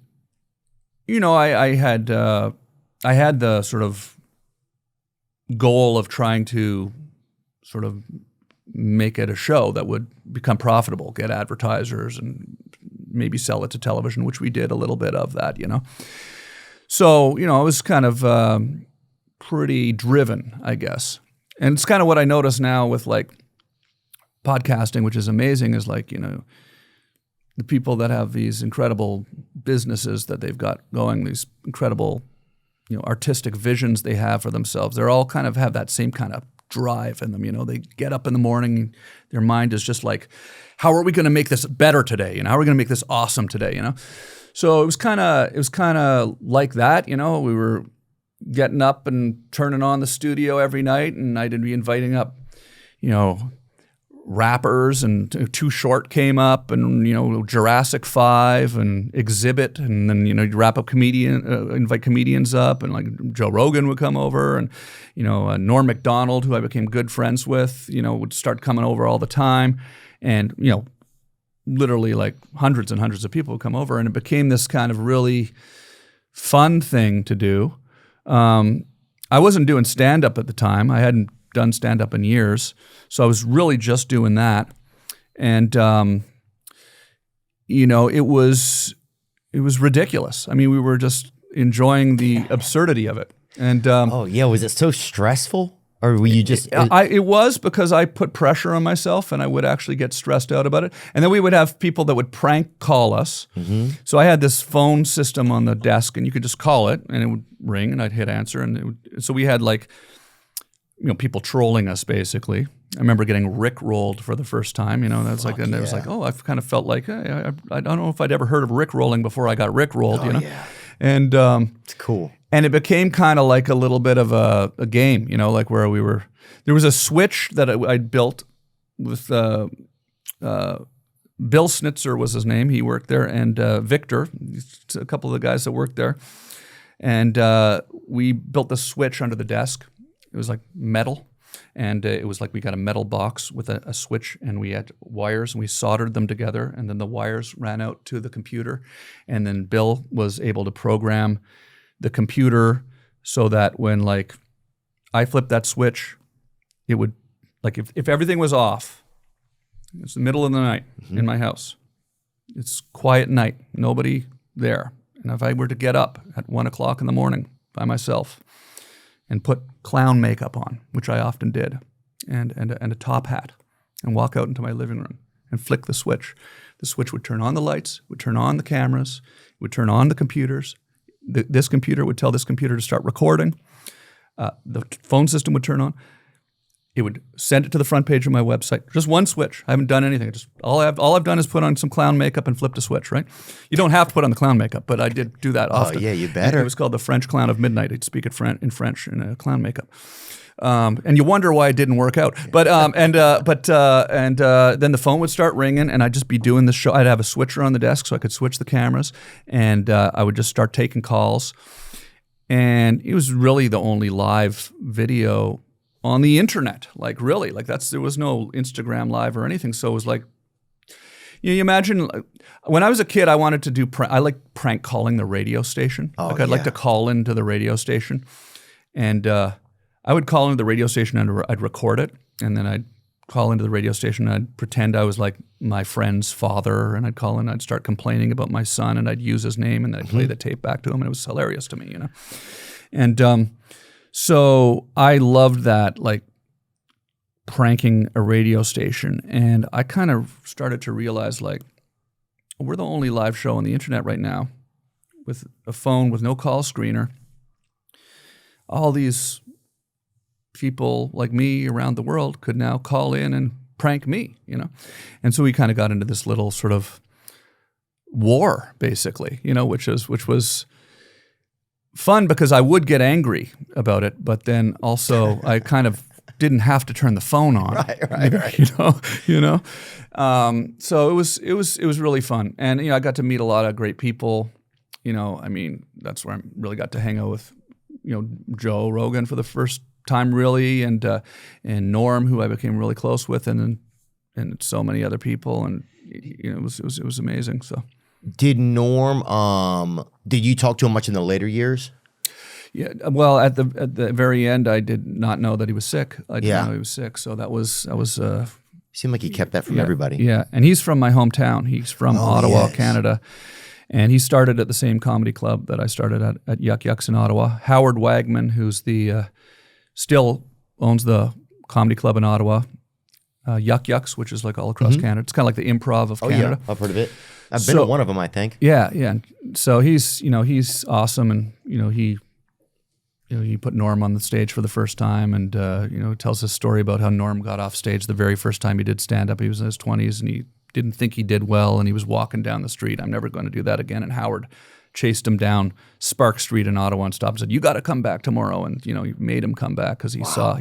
had the sort of goal of trying to sort of make it a show that would become profitable, get advertisers, and maybe sell it to television, which we did a little bit of that, So, I was kind of pretty driven, I guess. And it's kind of what I notice now with like podcasting, which is amazing, is like, the people that have these incredible businesses that they've got going, these incredible artistic visions they have for themselves. They're all kind of have that same kind of drive in them. They get up in the morning, their mind is just like, how are we going to make this better today? How are we going to make this awesome today? So it was kind of like that. We were getting up and turning on the studio every night, and I'd be inviting up, rappers, and Too Short came up, and Jurassic 5 and Exhibit, and then you'd wrap up invite comedians up, and like Joe Rogan would come over, and Norm Macdonald, who I became good friends with, would start coming over all the time, and literally like hundreds and hundreds of people would come over, and it became this kind of really fun thing to do. I wasn't doing stand-up at the time. I hadn't done stand-up in years, so I was really just doing that, and it was ridiculous. I mean, we were just enjoying the absurdity of it, and was it so stressful, or were you just? It was, because I put pressure on myself, and I would actually get stressed out about it. And then we would have people that would prank call us. Mm-hmm. So I had this phone system on the desk, and you could just call it, and it would ring, and I'd hit answer, and so we had like people trolling us basically. I remember getting Rick-rolled for the first time. That's like, and it was like, I kind of felt like, hey, I don't know if I'd ever heard of Rick-rolling before I got Rick-rolled, Yeah. And It's cool. and it became kind of like a little bit of a game, like where there was a switch that I'd built with Bill Snitzer was his name. He worked there, and Victor, a couple of the guys that worked there. And we built the switch under the desk. It was like metal. And it was like we got a metal box with a switch, and we had wires, and we soldered them together, and then the wires ran out to the computer. And then Bill was able to program the computer so that when like I flipped that switch, it would, like if everything was off, it's the middle of the night in my house. It's quiet night, nobody there. And if I were to get up at 1 o'clock in the morning by myself and put clown makeup on, which I often did, and a top hat, and walk out into my living room and flick the switch would turn on the lights, would turn on the cameras, would turn on the computers. This computer would tell this computer to start recording. The phone system would turn on. It would send it to the front page of my website. Just one switch. I haven't done anything. Just all I've done is put on some clown makeup and flipped a switch, right? You don't have to put on the clown makeup, but I did do that often. Oh, yeah, you better. It was called the French Clown of Midnight. I'd speak it in French in a clown makeup. And you wonder why it didn't work out. But then the phone would start ringing, and I'd just be doing the show. I'd have a switcher on the desk so I could switch the cameras, and I would just start taking calls. And it was really the only live video on the internet, like really, like there was no Instagram Live or anything. So it was like, you imagine when I was a kid, I wanted to do, I like prank calling the radio station. I'd like to call into the radio station, and I would call into the radio station and I'd record it, and then I'd call into the radio station and I'd pretend I was like my friend's father, and I'd call in, I'd start complaining about my son, and I'd use his name, and then I'd play the tape back to him, and it was hilarious to me, And so I loved that, like pranking a radio station. And I kind of started to realize, like, we're the only live show on the internet right now with a phone with no call screener. All these people like me around the world could now call in and prank me, And so we kind of got into this little sort of war, basically, which was fun because I would get angry about it, but then also I kind of didn't have to turn the phone on, right. So it was really fun, and I got to meet a lot of great people. That's where I really got to hang out with, Joe Rogan for the first time, really, and Norm, who I became really close with, and so many other people, and it was amazing. So. Did Norm? Did you talk to him much in the later years? Yeah. Well, at the very end, I did not know that he was sick. I didn't know he was sick. So that was. Seemed like he kept that from everybody. Yeah, and he's from my hometown. He's from Ottawa, Canada, and he started at the same comedy club that I started at Yuck Yucks in Ottawa. Howard Wagman, who's still owns the comedy club in Ottawa. Yuck Yucks, which is like all across Canada. It's kind of like the Improv of Canada. Yeah, I've heard of it. I've been to one of them, I think. Yeah. So he's awesome, and he put Norm on the stage for the first time, and tells his story about how Norm got off stage the very first time he did stand up. He was in his 20s, and he didn't think he did well, and he was walking down the street. I'm never going to do that again. And Howard chased him down Spark Street in Ottawa and stopped and said, "You got to come back tomorrow." And he made him come back because he saw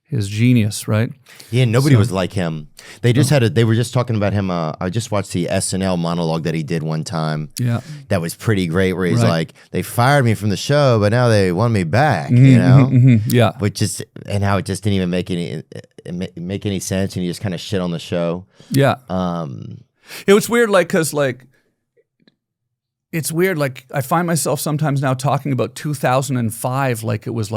his genius, right? Yeah, nobody was like him. They just they were just talking about him. I just watched the SNL monologue that he did one time. Yeah. That was pretty great, where he's Right. like, they fired me from the show, but now they want me back, Yeah. And how it just didn't even make any sense, and he just kind of shit on the show. Yeah. It was weird, because it's weird, I find myself sometimes now talking about 2005 like it was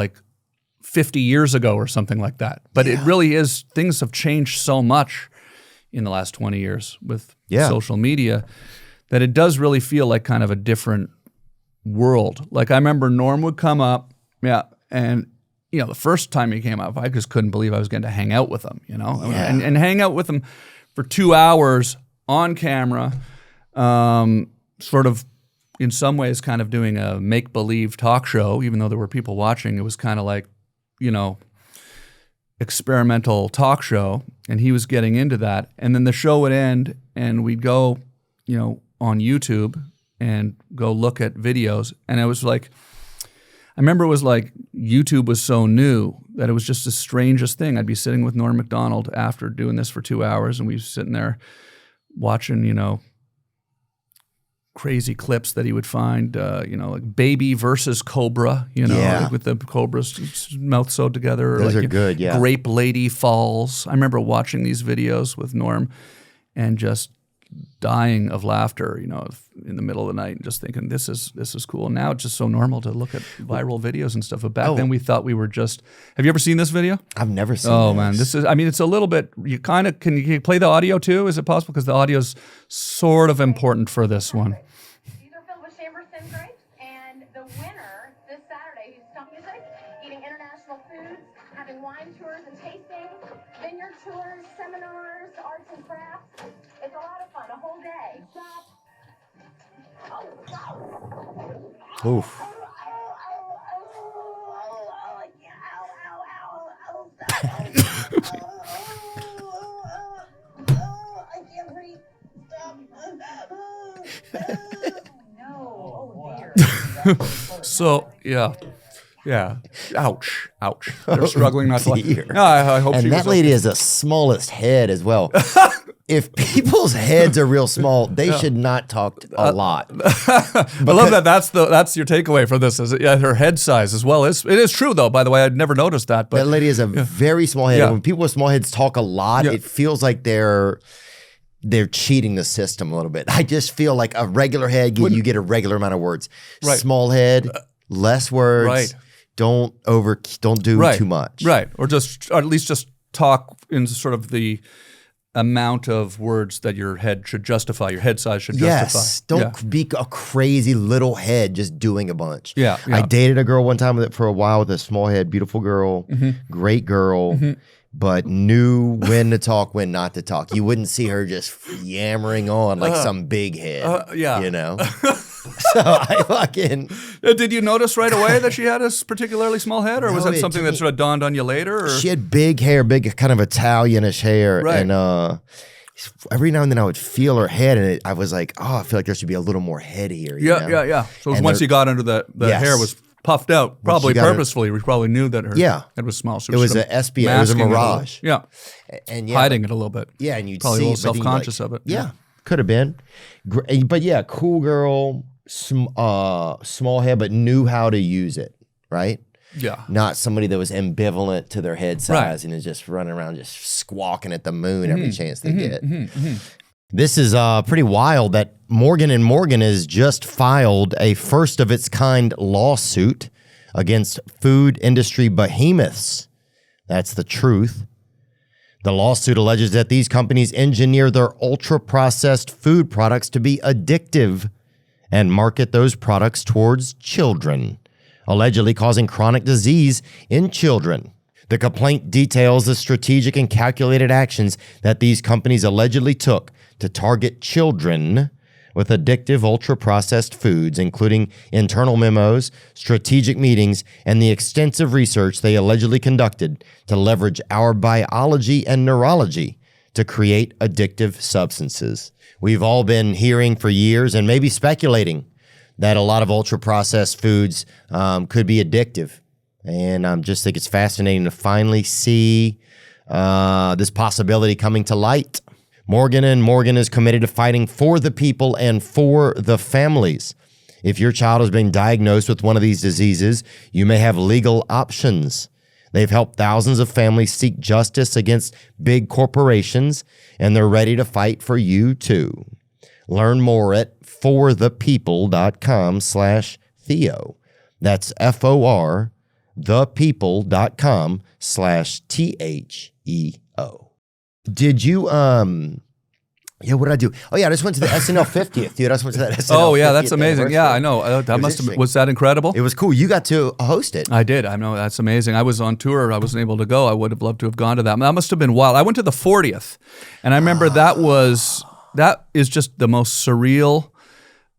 50 years ago or something like that. But it really is, things have changed so much in the last 20 years with social media that it does really feel like kind of a different world. I remember Norm would come up, and the first time he came up, I just couldn't believe I was getting to hang out with him, and hang out with him for 2 hours on camera, sort of in some ways kind of doing a make-believe talk show, even though there were people watching. It was kind of like, experimental talk show, and he was getting into that. And then the show would end, and we'd go, on YouTube and go look at videos. And it was like, I remember it was like YouTube was so new that it was just the strangest thing. I'd be sitting with Norm Macdonald after doing this for 2 hours, and we'd be sitting there watching, crazy clips that he would find, like baby versus cobra, like with the cobra's mouth sewed together. Those like, are good, yeah. Grape Lady Falls. I remember watching these videos with Norm and just dying of laughter, in the middle of the night, and just thinking this is cool. Now it's just so normal to look at viral videos and stuff. But back then we thought we were just. Have you ever seen this video? I've never seen. Oh man, this is. I mean, it's a little bit. Can you play the audio too? Is it possible? Because the audio's sort of important for this one. These are filled with chamber sin grapes, and the winner this Saturday, who's stump music, eating international foods, having wine tours and tasting, vineyard tours, seminars, arts and crafts. It's a lot of fun, a whole day. Oof. I can't breathe. No. Oh dear. So yeah. Ouch. They're struggling not to. Dear. No, I hope. And she that was lady has the smallest head as well. If people's heads are real small, they should not talk a lot. I love that. That's your takeaway for this. Is her head size as well. It is true though. By the way, I'd never noticed that. But That lady has a very small head. Yeah. And when people with small heads talk a lot, it feels like they're cheating the system a little bit. I just feel like a regular head, you get a regular amount of words. Right. Small head, less words. Right. Don't do too much. Right. Or at least just talk in sort of the amount of words that your head should justify, your head size should justify. Yes, don't be a crazy little head just doing a bunch. Yeah. I dated a girl one time for a while with a small head, beautiful girl, great girl, but knew when to talk, when not to talk. You wouldn't see her just yammering on like some big head, So I fucking... Did you notice right away that she had a particularly small head, or was that something that sort of dawned on you later? Or? She had big hair, big kind of Italianish hair, right. and every now and then I would feel her head, and I was like, oh, I feel like there should be a little more head here. You know? Yeah. So once you got under the hair was puffed out, probably purposefully. We probably knew that her head was small. So it was an SBA, it was a mirage. And hiding it a little bit. Yeah, and you'd probably see, a little self-conscious of it. Yeah, could have been. But yeah, cool girl, small head, but knew how to use it, right? Yeah. Not somebody that was ambivalent to their head size and is just running around just squawking at the moon every chance they get. This is pretty wild that Morgan & Morgan has just filed a first of its kind lawsuit against food industry behemoths. That's the truth. The lawsuit alleges that these companies engineer their ultra-processed food products to be addictive and market those products towards children, allegedly causing chronic disease in children. The complaint details the strategic and calculated actions that these companies allegedly took to target children with addictive ultra-processed foods, including internal memos, strategic meetings, and the extensive research they allegedly conducted to leverage our biology and neurology to create addictive substances. We've all been hearing for years and maybe speculating that a lot of ultra-processed foods could be addictive. And I just think it's fascinating to finally see this possibility coming to light. Morgan & Morgan is committed to fighting for the people and for the families. If your child has been diagnosed with one of these diseases, you may have legal options. They've helped thousands of families seek justice against big corporations, and they're ready to fight for you too. Learn more at forthepeople.com/Theo. That's FOR, thepeople.com/THEO. Did you, what did I do? Oh yeah, I just went to the SNL 50th, dude. I just went to that SNL 50th. Oh yeah, that's amazing. Yeah, I know. That must have, was that incredible? It was cool. You got to host it. I did. I know. That's amazing. I was on tour. I wasn't able to go. I would have loved to have gone to that. That must have been wild. I went to the 40th, and I remember that is just the most surreal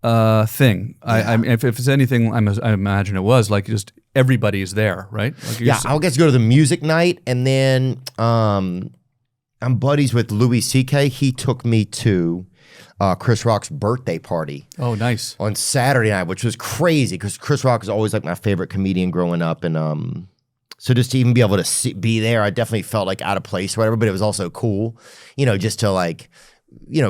thing. I mean, if it's anything, I imagine it was like just everybody's there, right? Like Yeah, I'll get to go to the music night, and then I'm buddies with Louis C.K. He took me to Chris Rock's birthday party. Oh, nice. On Saturday night, which was crazy because Chris Rock is always like my favorite comedian growing up, and so just to even be able to be there, I definitely felt like out of place or whatever, but it was also cool, just to like,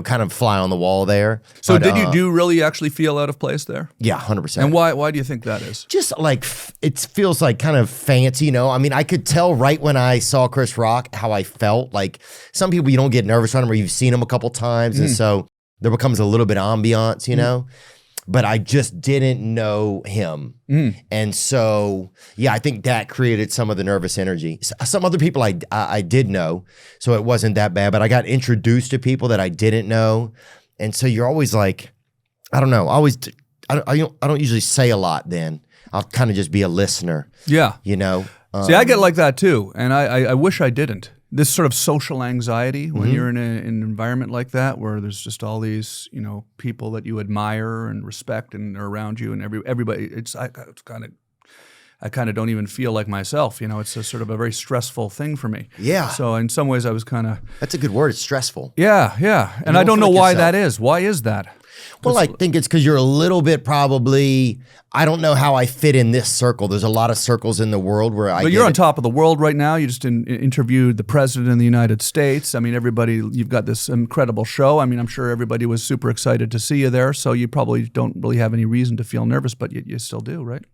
kind of fly on the wall there. So but, did you really actually feel out of place there? Yeah, 100%. And why do you think that is? Just like, it feels like kind of fancy, I mean, I could tell right when I saw Chris Rock how I felt. Like some people, you don't get nervous around them, or you've seen him a couple times, and so there becomes a little bit of ambiance, but I just didn't know him. And so, yeah, I think that created some of the nervous energy. Some other people I did know, so it wasn't that bad, but I got introduced to people that I didn't know. And so you're always like, I don't know, I don't usually say a lot then. I'll kind of just be a listener. Yeah. See, I get like that too, and I wish I didn't. This sort of social anxiety when you're in an environment like that, where there's just all these, people that you admire and respect and are around you, and everybody. I kind of don't even feel like myself. It's a sort of a very stressful thing for me. Yeah. So in some ways, I was kind of. That's a good word. It's stressful. Yeah, and I don't know why that is. Why is that? Well, I think it's because you're a little bit probably, I don't know how I fit in this circle. There's a lot of circles in the world where But you're on top of the world right now. You just interviewed the president of the United States. I mean, you've got this incredible show. I mean, I'm sure everybody was super excited to see you there. So you probably don't really have any reason to feel nervous, but you still do, right?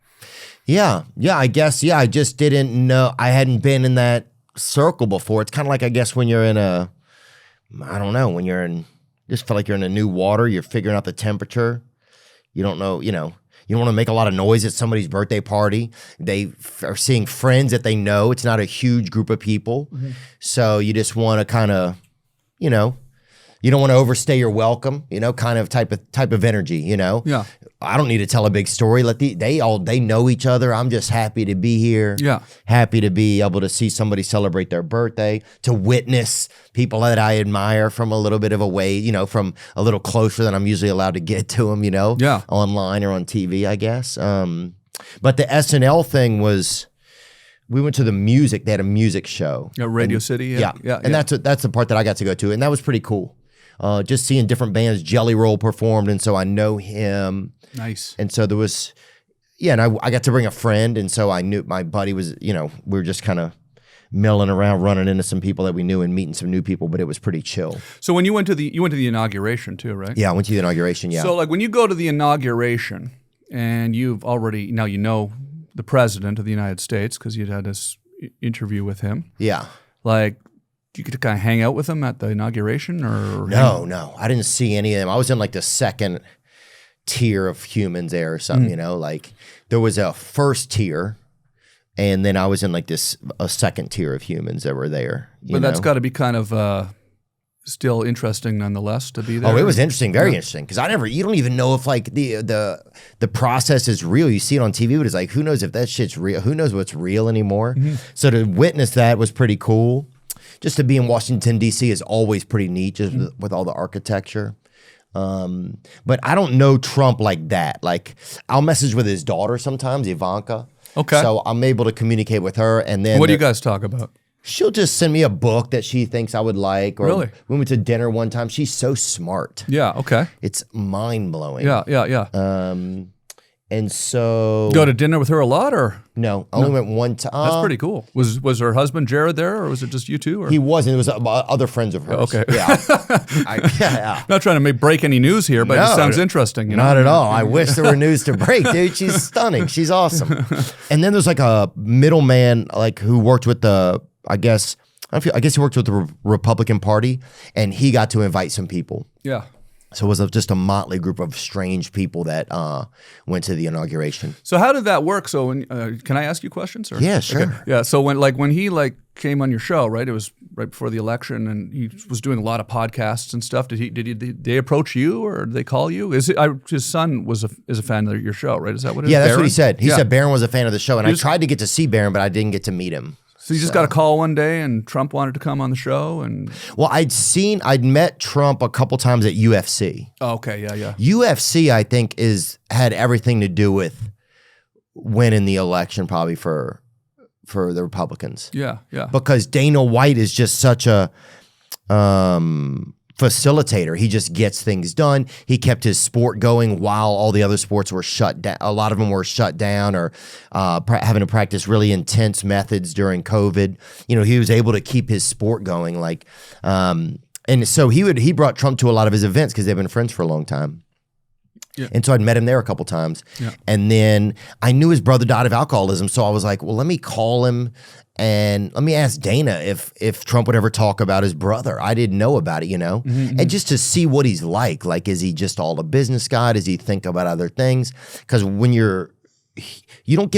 Yeah, I guess. Yeah, I just didn't know. I hadn't been in that circle before. It's kind of like, I guess, when you're in just feel like you're in a new water. You're figuring out the temperature. You don't know, you don't want to make a lot of noise at somebody's birthday party. They are seeing friends that they know. It's not a huge group of people. So you just want to kind of, you don't want to overstay your welcome, kind of type of energy, Yeah. I don't need to tell a big story. They know each other. I'm just happy to be here. Yeah. Happy to be able to see somebody celebrate their birthday, to witness people that I admire from a little bit of a way, from a little closer than I'm usually allowed to get to them, Yeah. online or on TV, I guess. But the SNL thing was, we went to the music. They had a music show. Radio City. Yeah. And that's the part that I got to go to, and that was pretty cool. Just seeing different bands. Jelly Roll performed, and so I know him. Nice. And so there was, and I got to bring a friend, and so I knew my buddy was, we were just kind of milling around, running into some people that we knew and meeting some new people, but it was pretty chill. So when you went to the inauguration too, right? Yeah, I went to the inauguration, yeah. So like when you go to the inauguration and you've already, now you know the president of the United States because you'd had this interview with him. Yeah. Like, you get to kind of hang out with them at the inauguration, or no, I didn't see any of them. I was in like the second tier of humans there or something, like there was a first tier, and then I was in like a second tier of humans that were there. But that's got to be kind of still interesting nonetheless to be there. Oh, it was interesting, very interesting, because you don't even know if like the process is real. You see it on TV, but it's like, who knows if that shit's real? Who knows what's real anymore? So to witness that was pretty cool. Just to be in Washington, D.C. is always pretty neat, just with all the architecture. But I don't know Trump like that. Like, I'll message with his daughter sometimes, Ivanka. Okay. So I'm able to communicate with her. And then what do you guys talk about? She'll just send me a book that she thinks I would like. Or Really? We went to dinner one time. She's so smart. Yeah, okay. It's mind-blowing. Yeah. And so... Go to dinner with her a lot, or? No, only went one time. That's pretty cool. Was her husband Jared there, or was it just you two? Or? He wasn't. It was other friends of hers. Okay. Yeah. Yeah. Not trying to break any news here, but it sounds interesting. Not at all. I wish there were news to break, dude. She's stunning. She's awesome. And then there's like a middleman, like who worked with I guess he worked with the Republican Party, and he got to invite some people. Yeah. So it was just a motley group of strange people that went to the inauguration. So how did that work? So when, can I ask you questions? Or? Yeah, sure. Okay. Yeah. So when he came on your show, right? It was right before the election, and he was doing a lot of podcasts and stuff. Did they approach you, or did they call you? His son is a fan of your show, right? Is that what it is? Yeah, that's Barron? what he said. He said Barron was a fan of the show, and I tried to get to see Barron, but I didn't get to meet him. So you just got a call one day and Trump wanted to come on the show and... Well, I'd met Trump a couple times at UFC. Oh, okay, yeah. UFC, I think, had everything to do with winning the election probably for the Republicans. Yeah. Because Dana White is just such a facilitator. He just gets things done. He kept his sport going while all the other sports were shut down. A lot of them were shut down or having to practice really intense methods during COVID. He was able to keep his sport going. And so he brought Trump to a lot of his events because they've been friends for a long time. Yeah. And so I'd met him there a couple times. Yeah. And then I knew his brother died of alcoholism. So I was like, well, let me call him and let me ask Dana if Trump would ever talk about his brother. I didn't know about it, Mm-hmm. and just to see what he's like. Like, is he just all a business guy? Does he think about other things? Because when you don't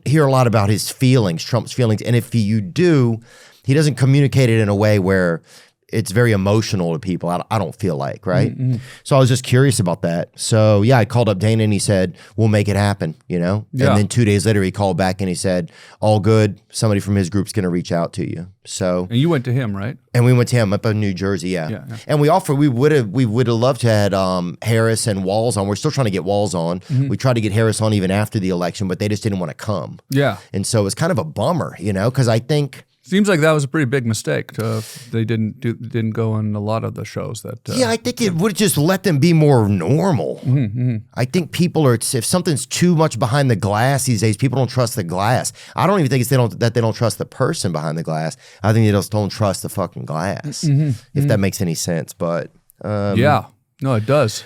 hear a lot about his feelings, Trump's feelings. And if you do, he doesn't communicate it in a way where it's very emotional to people. I don't feel like, right? Mm-hmm. So I was just curious about that. So yeah, I called up Dana and he said, we'll make it happen, Yeah. And then 2 days later he called back and he said, all good. Somebody from his group's going to reach out to you. So. And you went to him, right? And we went to him up in New Jersey, yeah. And we would have loved to had Harris and Walls on. We're still trying to get Walls on. Mm-hmm. We tried to get Harris on even after the election, but they just didn't want to come. Yeah. And so it was kind of a bummer, because I think. Seems like that was a pretty big mistake. They didn't go on a lot of the shows that. Yeah, I think it would just let them be more normal. Mm-hmm. I think people are. If something's too much behind the glass these days, people don't trust the glass. I don't even think it's that they don't trust the person behind the glass. I think they just don't trust the fucking glass. If that makes any sense, but yeah, no, it does.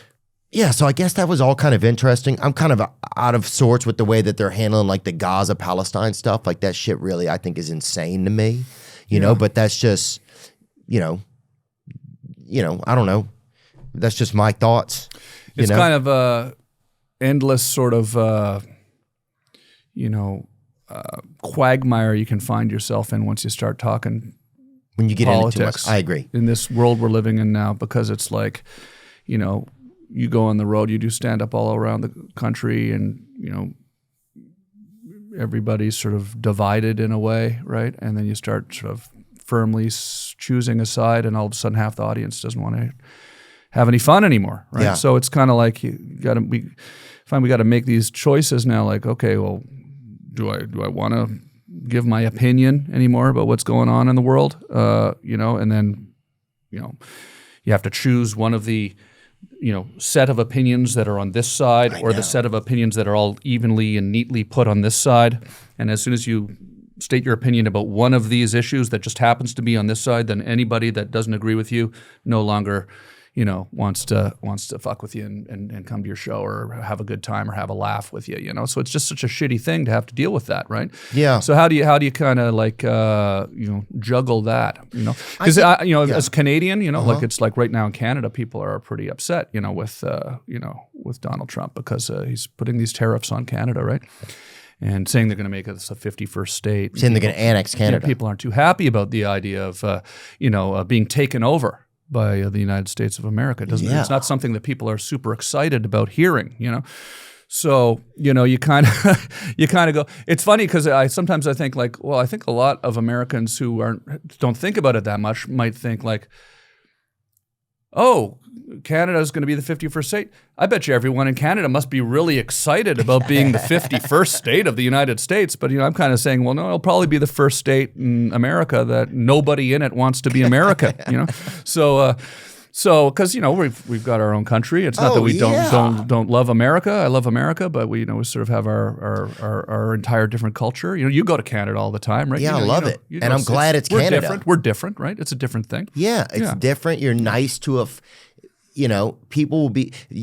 Yeah, so I guess that was all kind of interesting. I'm kind of out of sorts with the way that they're handling like the Gaza Palestine stuff. Like that shit really I think is insane to me, you know, but that's just, I don't know. That's just my thoughts. It's kind of a endless sort of, quagmire you can find yourself in once you start talking when you get politics. Into too much. I agree. In this world we're living in now, because it's like, you go on the road, you do stand up all around the country, and everybody's sort of divided in a way, right? And then you start sort of firmly choosing a side, and all of a sudden half the audience doesn't want to have any fun anymore, right? Yeah. So it's kind of like we got to make these choices now. Like, okay, well, do I want to give my opinion anymore about what's going on in the world? And then you have to choose one of the set of opinions that are on this side, or the set of opinions that are all evenly and neatly put on this side. And as soon as you state your opinion about one of these issues that just happens to be on this side, then anybody that doesn't agree with you no longer, wants to fuck with you and come to your show or have a good time or have a laugh with you, So it's just such a shitty thing to have to deal with that, right? Yeah. So how do you kind of like juggle that, Because as a Canadian, like it's like right now in Canada, people are pretty upset, with Donald Trump because he's putting these tariffs on Canada, right? And saying they're going to make us a 51st state. Saying they're going to annex Canada. People aren't too happy about the idea of being taken over by the United States of America. It's not something that people are super excited about hearing, So, you kind of go, it's funny because I sometimes think like, well, I think a lot of Americans who don't think about it that much might think like, oh, Canada is going to be the 51st state. I bet you everyone in Canada must be really excited about being the 51st state of the United States. But, I'm kind of saying, well, no, it'll probably be the first state in America that nobody in it wants to be America, So, because we've got our own country. It's not that we don't love America. I love America, but we sort of have our entire different culture. You go to Canada all the time, right? Yeah, I love it, and I'm glad it's Canada. We're different, right? It's a different thing. Yeah, it's different. You're nice to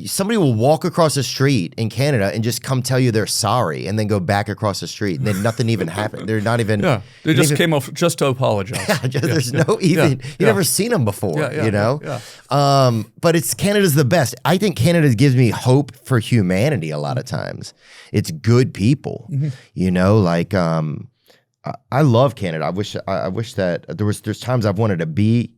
somebody will walk across the street in Canada and just come tell you they're sorry and then go back across the street and then nothing even happened. They're not even. Yeah, they just came off just to apologize. There's no even. You've never seen them before, Yeah. But Canada's the best. I think Canada gives me hope for humanity a lot of times. It's good people, I love Canada. I wish that there's times I've wanted to be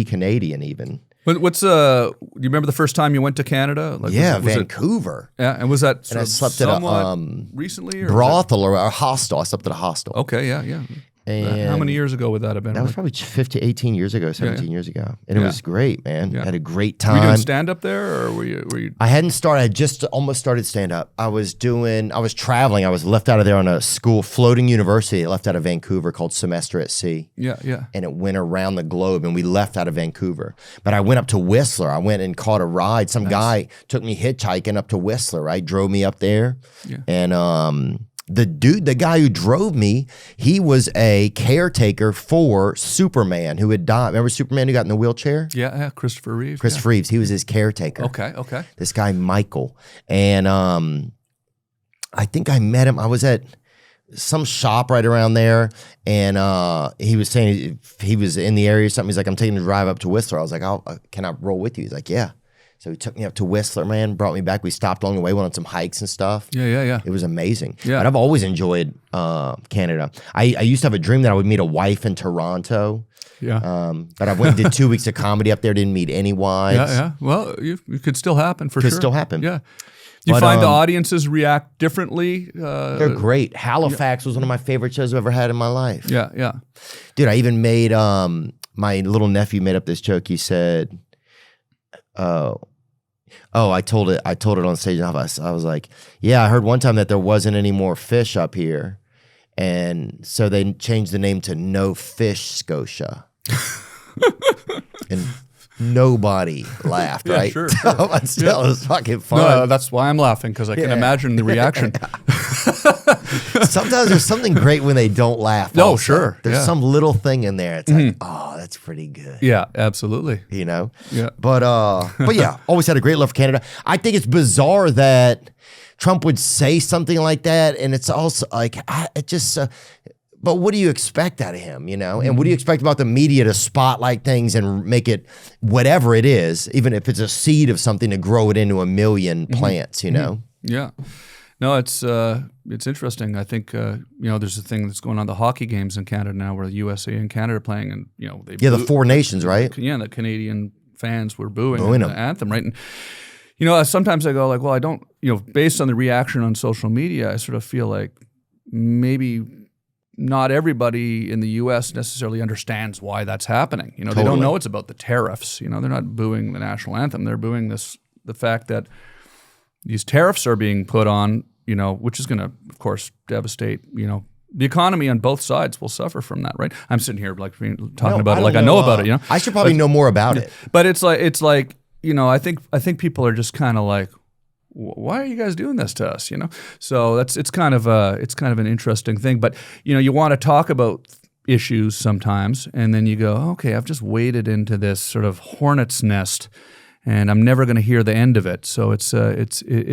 Canadian even. But do you remember the first time you went to Canada? Like, Yeah, was it- Vancouver. yeah, and was that And I sort of slept at a somewhat recently? Or was brothel or a hostel. I slept at a hostel. it- okay, yeah. And How many years ago would that have been? That was probably 15, 18 years ago, 17 years ago. And it Yeah. was great, man. Yeah. Had a great Were you doing time. stand-up there, or were you? I hadn't started. I had just almost started stand-up. I was traveling. I was left out of there on a school, floating university. I left out of Vancouver called Semester at Sea. Yeah. And it went around the globe, and we left out of Vancouver. But I went up to Whistler. I went and caught a ride. Some guy took me hitchhiking up to Whistler, right? Drove me up there. Yeah. And the guy who drove me, he was a caretaker for Superman who had died. Remember Superman who got in the wheelchair? Yeah, Christopher Reeve. Christopher Reeves. He was his caretaker. Okay. This guy, Michael. And I think I met him. I was at some shop right around there, and he was saying he was in the area or something. He's like, I'm taking a drive up to Whistler. I was like, can I roll with you? He's like, yeah. So he took me up to Whistler, man, brought me back. We stopped along the way, went on some hikes and stuff. Yeah. It was amazing. Yeah. And I've always enjoyed Canada. I used to have a dream that I would meet a wife in Toronto. Yeah. But I went and did 2 weeks of comedy up there, didn't meet any wives. Yeah. Well, it could still happen for sure. Could still happen. Yeah. Do you But, find the audiences react differently? They're great. Halifax was one of my favorite shows I've ever had in my life. Yeah. Dude, I even made, my little nephew made up this joke. He said, I told it on stage. I was like, yeah, I heard one time that there wasn't any more fish up here. And so they changed the name to No Fish Scotia. And nobody laughed, right? Sure. But still, it was fucking fun. No, that's why I'm laughing, because I can imagine the reaction. Sometimes there's something great when they don't laugh. No, also. sure. There's Yeah. some little thing in there. It's like, oh, that's pretty good. Yeah, absolutely. You know? Yeah. But yeah, always had a great love for Canada. I think it's bizarre that Trump would say something like that, and it's also like, but what do you expect out of him, you know? And what do you expect about the media to spotlight things and make it whatever it is, even if it's a seed of something, to grow it into a million plants, you know? Yeah. No, it's interesting. I think there's a thing that's going on, the hockey games in Canada now, where the USA and Canada are playing, and they Yeah, the Four Nations, right? Yeah, the Canadian fans were booing them. the anthem, right? And sometimes I go like, well, I don't, based on the reaction on social media, I sort of feel like maybe not everybody in the U.S. necessarily understands why that's happening. They don't know it's about the tariffs. They're not booing the national anthem. They're booing the fact that these tariffs are being put on, which is going to, of course, devastate, the economy on both sides will suffer from that, right? I'm sitting here talking about it like I know about it, I should probably know more about it. But it's like I think people are just kind of like, why are you guys doing this to us? So it's kind of an interesting thing. But you want to talk about issues sometimes, and then you go, okay, I've just waded into this sort of hornet's nest, and I'm never going to hear the end of it. So it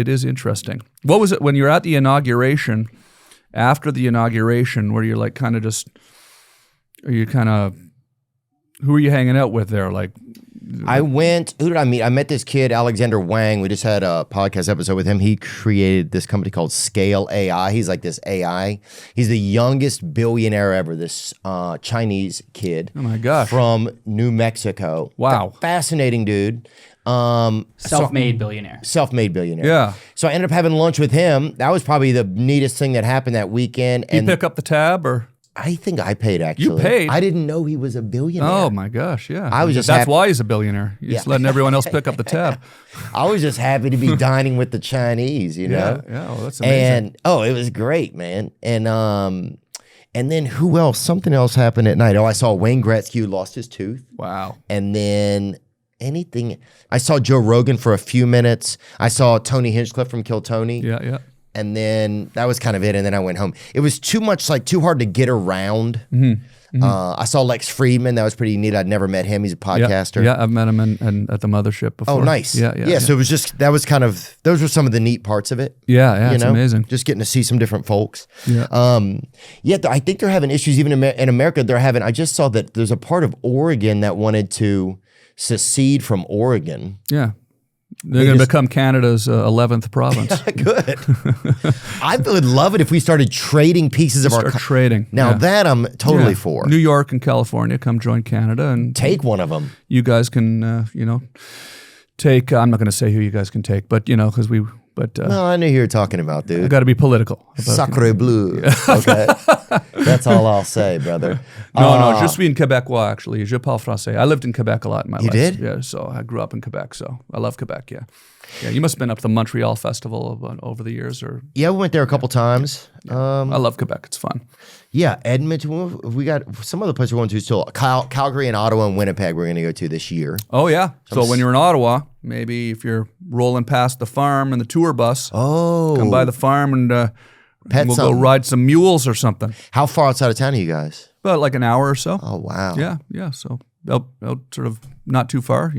is interesting. What was it when you're at the inauguration? After the inauguration, where you're like kind of just, who are you hanging out with there? Like, who did I meet? I met this kid, Alexander Wang. We just had a podcast episode with him. He created this company called Scale AI. He's like this AI. He's the youngest billionaire ever, this Chinese kid. Oh my gosh. From New Mexico. Wow. Fascinating dude. Self-made billionaire. Self-made billionaire. Yeah. So I ended up having lunch with him. That was probably the neatest thing that happened that weekend. Did you pick up the tab, or? I think I paid, actually. You paid? I didn't know he was a billionaire. Oh my gosh, yeah. I was just That's happy- why he's a billionaire. He's just letting everyone else pick up the tab. I was just happy to be dining with the Chinese, you know? Yeah, well, that's amazing. And it was great, man. And then who else? Something else happened at night. I saw Wayne Gretzky who lost his tooth. Wow. And then I saw Joe Rogan for a few minutes. I saw Tony Hinchcliffe from Kill Tony. Yeah. And then that was kind of it. And then I went home. It was too hard to get around. I saw Lex Friedman. That was pretty neat. I'd never met him. He's a podcaster. Yeah, I've met him at the mothership before. Oh, nice. Yeah. So it was just, those were some of the neat parts of it. Yeah, it's amazing. Just getting to see some different folks. Yeah. I think they're having issues even in America. I just saw that there's a part of Oregon that wanted to secede from Oregon. Yeah. They're going to become Canada's 11th province. Good. I would love it if we started trading pieces of our trading. Now that I'm totally for. New York and California come join Canada and take one of them. You guys can, take. I'm not going to say who you guys can take, but because we. But no, I knew you were talking about, dude. I got to be political. Sacre bleu. Okay, that's all I'll say, brother. No, je suis in Québécois, actually. Je parle français. I lived in Quebec a lot in my life. You did? Yeah, so I grew up in Quebec, so I love Quebec, yeah. Yeah, you must have been up to the Montreal Festival over the years. Yeah, we went there a couple times. I love Quebec. It's fun. Yeah, Edmonton. We got some other places we're going to still. Calgary and Ottawa and Winnipeg we're going to go to this year. Oh, yeah. So when you're in Ottawa, maybe if you're rolling past the farm and the tour bus, come by the farm and we'll go ride some mules or something. How far outside of town are you guys? About like an hour or so. Oh, wow. Yeah. So out sort of not too far,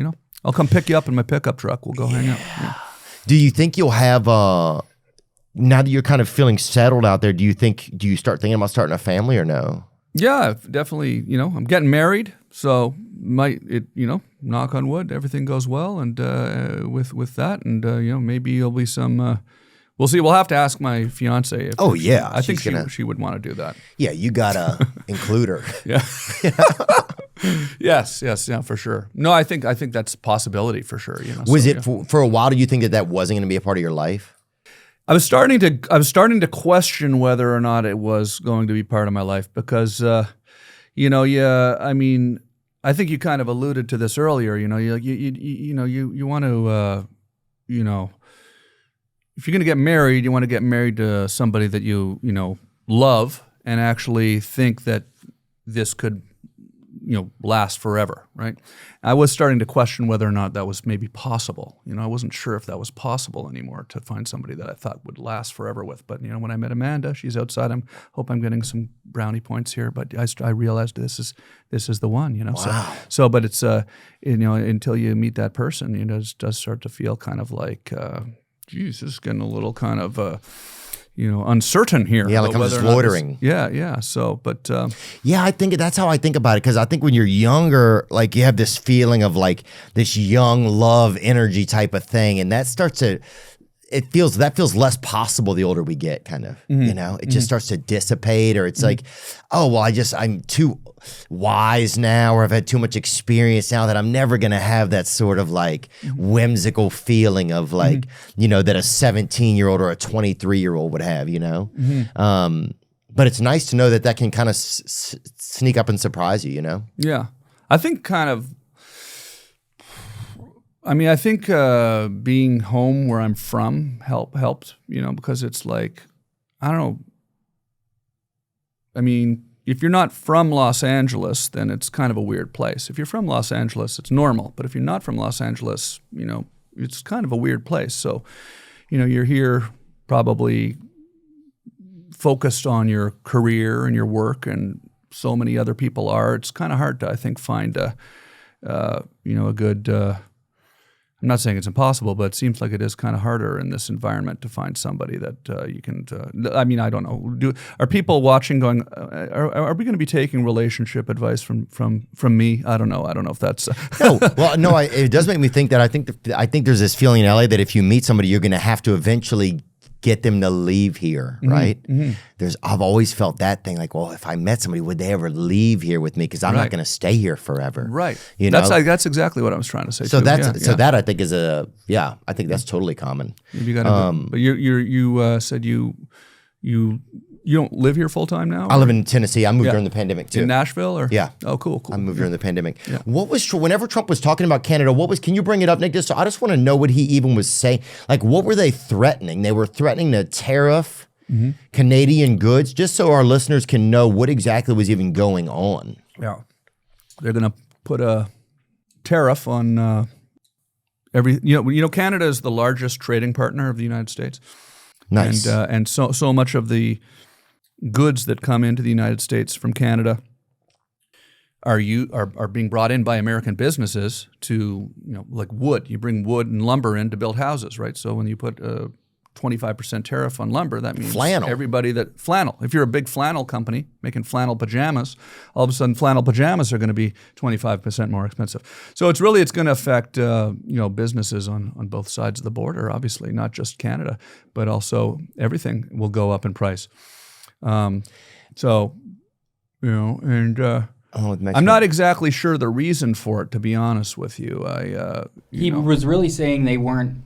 I'll come pick you up in my pickup truck. We'll go hang out. Yeah. Do you think you'll have, now that you're kind of feeling settled out there, do you start thinking about starting a family or no? Yeah, definitely. I'm getting married, so knock on wood, everything goes well, and with that, and maybe there'll be some. We'll see. We'll have to ask my fiance. I think she would want to do that. Yeah, you gotta include her. Yeah. Yes, yeah, for sure. No, I think that's a possibility for sure. Was it for a while? Do you think that wasn't going to be a part of your life? I was starting to question whether or not it was going to be part of my life because, I mean, I think you kind of alluded to this earlier. You want to, if you're going to get married, you want to get married to somebody that you love and actually think that this could last forever, right? I was starting to question whether or not that was maybe possible. I wasn't sure if that was possible anymore to find somebody that I thought would last forever with. But when I met Amanda, she's outside. Hope I'm getting some brownie points here. But I realized this is the one. Wow. So, but it's until you meet that person, it does start to feel kind of like, geez, this is getting a little kind of. Uncertain here. Yeah, like I'm just loitering. Yeah. So, but I think that's how I think about it because I think when you're younger, like you have this feeling of like this young love energy type of thing, and that feels less possible the older we get. Kind of, it just starts to dissipate, or it's like, oh well, I'm too wise now, or I've had too much experience now that I'm never gonna have that sort of like whimsical feeling of like that a 17-year-old or a 23-year-old would have. But it's nice to know that can kind of sneak up and surprise you. Yeah, I think kind of. I mean, I think being home where I'm from helped, because it's like, I don't know. I mean, if you're not from Los Angeles, then it's kind of a weird place. If you're from Los Angeles, it's normal. But if you're not from Los Angeles, it's kind of a weird place. So, you're here probably focused on your career and your work, and so many other people are. It's kind of hard to, I think, find a good. I'm not saying it's impossible, but it seems like it is kind of harder in this environment to find somebody that you can. I mean, I don't know. Are people watching going? Are we going to be taking relationship advice from me? I don't know. I don't know if that's. No. Well, no. It does make me think that I think there's this feeling in LA that if you meet somebody, you're going to have to eventually get them to leave here, right? I've always felt that thing like, well, if I met somebody, would they ever leave here with me? Because I'm not going to stay here forever, right? That's exactly what I was trying to say. So that I think is I think that's totally common. You got but you said you don't live here full time now? I live in Tennessee. I moved during the pandemic too. In Nashville, or Oh, cool. I moved during the pandemic. Yeah. What was whenever Trump was talking about Canada? Can you bring it up, Nick? I just want to know what he even was saying. Like, what were they threatening? They were threatening to tariff Canadian goods, just so our listeners can know what exactly was even going on. Yeah, they're going to put a tariff on every. Canada is the largest trading partner of the United States. Nice. And so much of the goods that come into the United States from Canada are being brought in by American businesses to, like wood. You bring wood and lumber in to build houses, right? So when you put 25% tariff on lumber, that means Flannel. everybody that flannel. If you're a big flannel company making flannel pajamas, all of a sudden flannel pajamas are going to be 25% more expensive. So it's going to affect businesses on both sides of the border. Obviously, not just Canada, but also everything will go up in price. I'm not exactly sure the reason for it, to be honest with you. He was really saying they weren't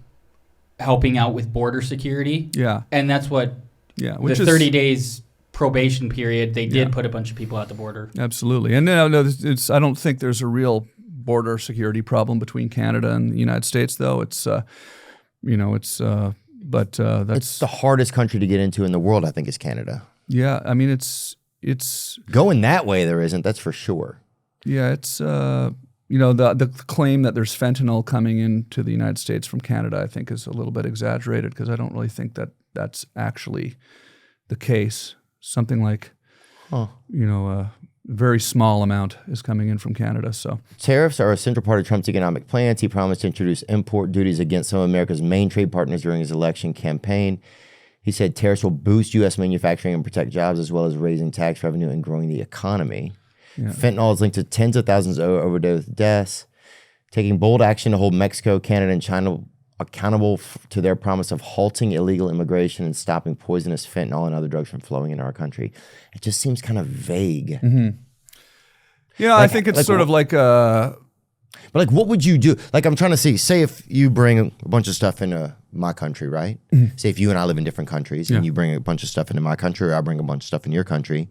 helping out with border security. Yeah. And that's what the 30 days probation period, they did put a bunch of people at the border. Absolutely. And I don't think there's a real border security problem between Canada and the United States, though. It's that's It's the hardest country to get into in the world, I think, is Canada. Yeah. I mean, it's going that way. There isn't. That's for sure. Yeah. It's the claim that there's fentanyl coming into the United States from Canada, I think, is a little bit exaggerated, because I don't really think that that's actually the case. Something like, a very small amount is coming in from Canada. So tariffs are a central part of Trump's economic plans. He promised to introduce import duties against some of America's main trade partners during his election campaign. He said tariffs will boost U.S. manufacturing and protect jobs, as well as raising tax revenue and growing the economy. Yeah. Fentanyl is linked to tens of thousands of overdose deaths. Taking bold action to hold Mexico, Canada, and China accountable to their promise of halting illegal immigration and stopping poisonous fentanyl and other drugs from flowing into our country. It just seems kind of vague. Mm-hmm. Yeah, I think it's sort of like But what would you do? Like, I'm trying to see, say if you bring a bunch of stuff into my country, right? Mm-hmm. Say if you and I live in different countries and you bring a bunch of stuff into my country, or I bring a bunch of stuff in your country.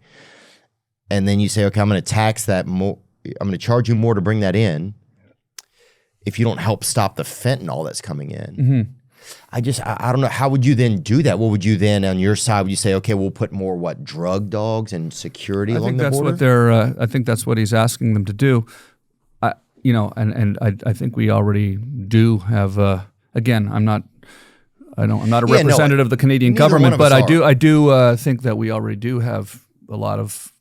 And then you say, okay, I'm going to tax that more. I'm going to charge you more to bring that in if you don't help stop the fentanyl that's coming in. Mm-hmm. I don't know. How would you then do that? What would you then, on your side, would you say, okay, we'll put more, drug dogs and security along the border? I think that's what he's asking them to do. I think we already do have, again, I'm not a representative of the Canadian government, but I do think that we already do have a lot of.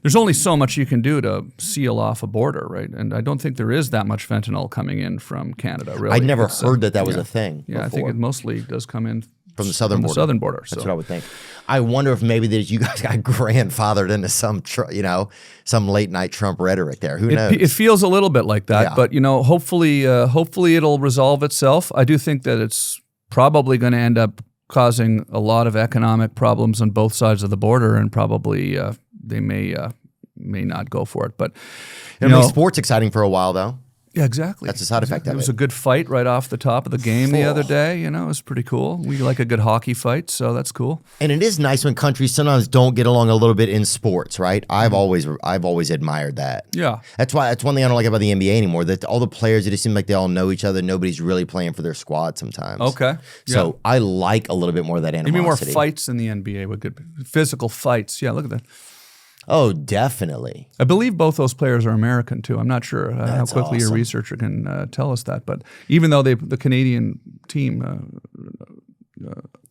There's only so much you can do to seal off a border, right? And I don't think there is that much fentanyl coming in from Canada, really. I'd never heard that was a thing before. I think it mostly does come in from the southern border. That's what I would think. I wonder if maybe that you guys got grandfathered into some late night Trump rhetoric there. Who knows? It feels a little bit like that, but hopefully it'll resolve itself. I do think that it's probably going to end up causing a lot of economic problems on both sides of the border, and probably they may not go for it. But it'll make sports exciting for a while, though. Yeah, exactly. That's a side effect of it. It was a good fight right off the top of the game the other day. It was pretty cool. We like a good hockey fight, so that's cool. And it is nice when countries sometimes don't get along a little bit in sports, right? I've always admired that. Yeah. That's one thing I don't like about the NBA anymore, that all the players, it just seems like they all know each other. Nobody's really playing for their squad sometimes. Okay. So I like a little bit more of that animosity. Maybe more fights in the NBA with good physical fights. Yeah, look at that. Oh, definitely. I believe both those players are American, too. I'm not sure how quickly awesome. Your researcher can tell us that. But even though the Canadian team...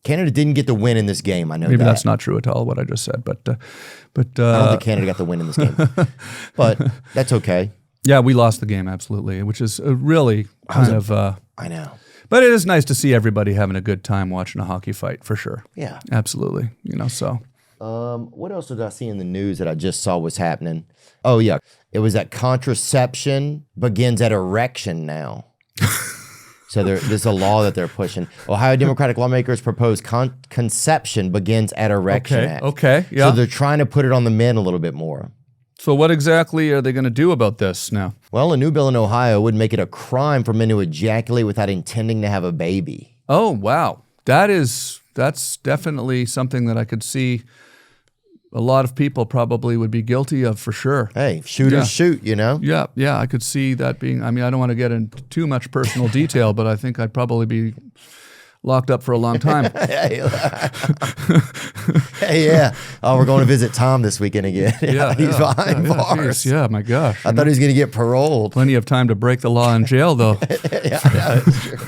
Canada didn't get the win in this game, I know maybe that's not true at all, what I just said. But I don't think Canada got the win in this game. But that's okay. Yeah, we lost the game, absolutely, which is really kind of... I know. But it is nice to see everybody having a good time watching a hockey fight, for sure. Yeah. Absolutely. So... what else did I see in the news that I just saw was happening? Oh, yeah. It was that contraception begins at erection now. So there's a law that they're pushing. Ohio Democratic lawmakers propose conception begins at erection act. Okay, yeah. So they're trying to put it on the men a little bit more. So what exactly are they going to do about this now? Well, a new bill in Ohio would make it a crime for men to ejaculate without intending to have a baby. Oh, wow. That's definitely something that I could see a lot of people probably would be guilty of, for sure. Hey, shooters shoot, Yeah, I could see that being, I don't want to get into too much personal detail, but I think I'd probably be locked up for a long time. Hey, yeah. Oh, we're going to visit Tom this weekend again. He's behind bars. Yeah, my gosh. I thought he was going to get paroled. Plenty of time to break the law in jail, though. That's true.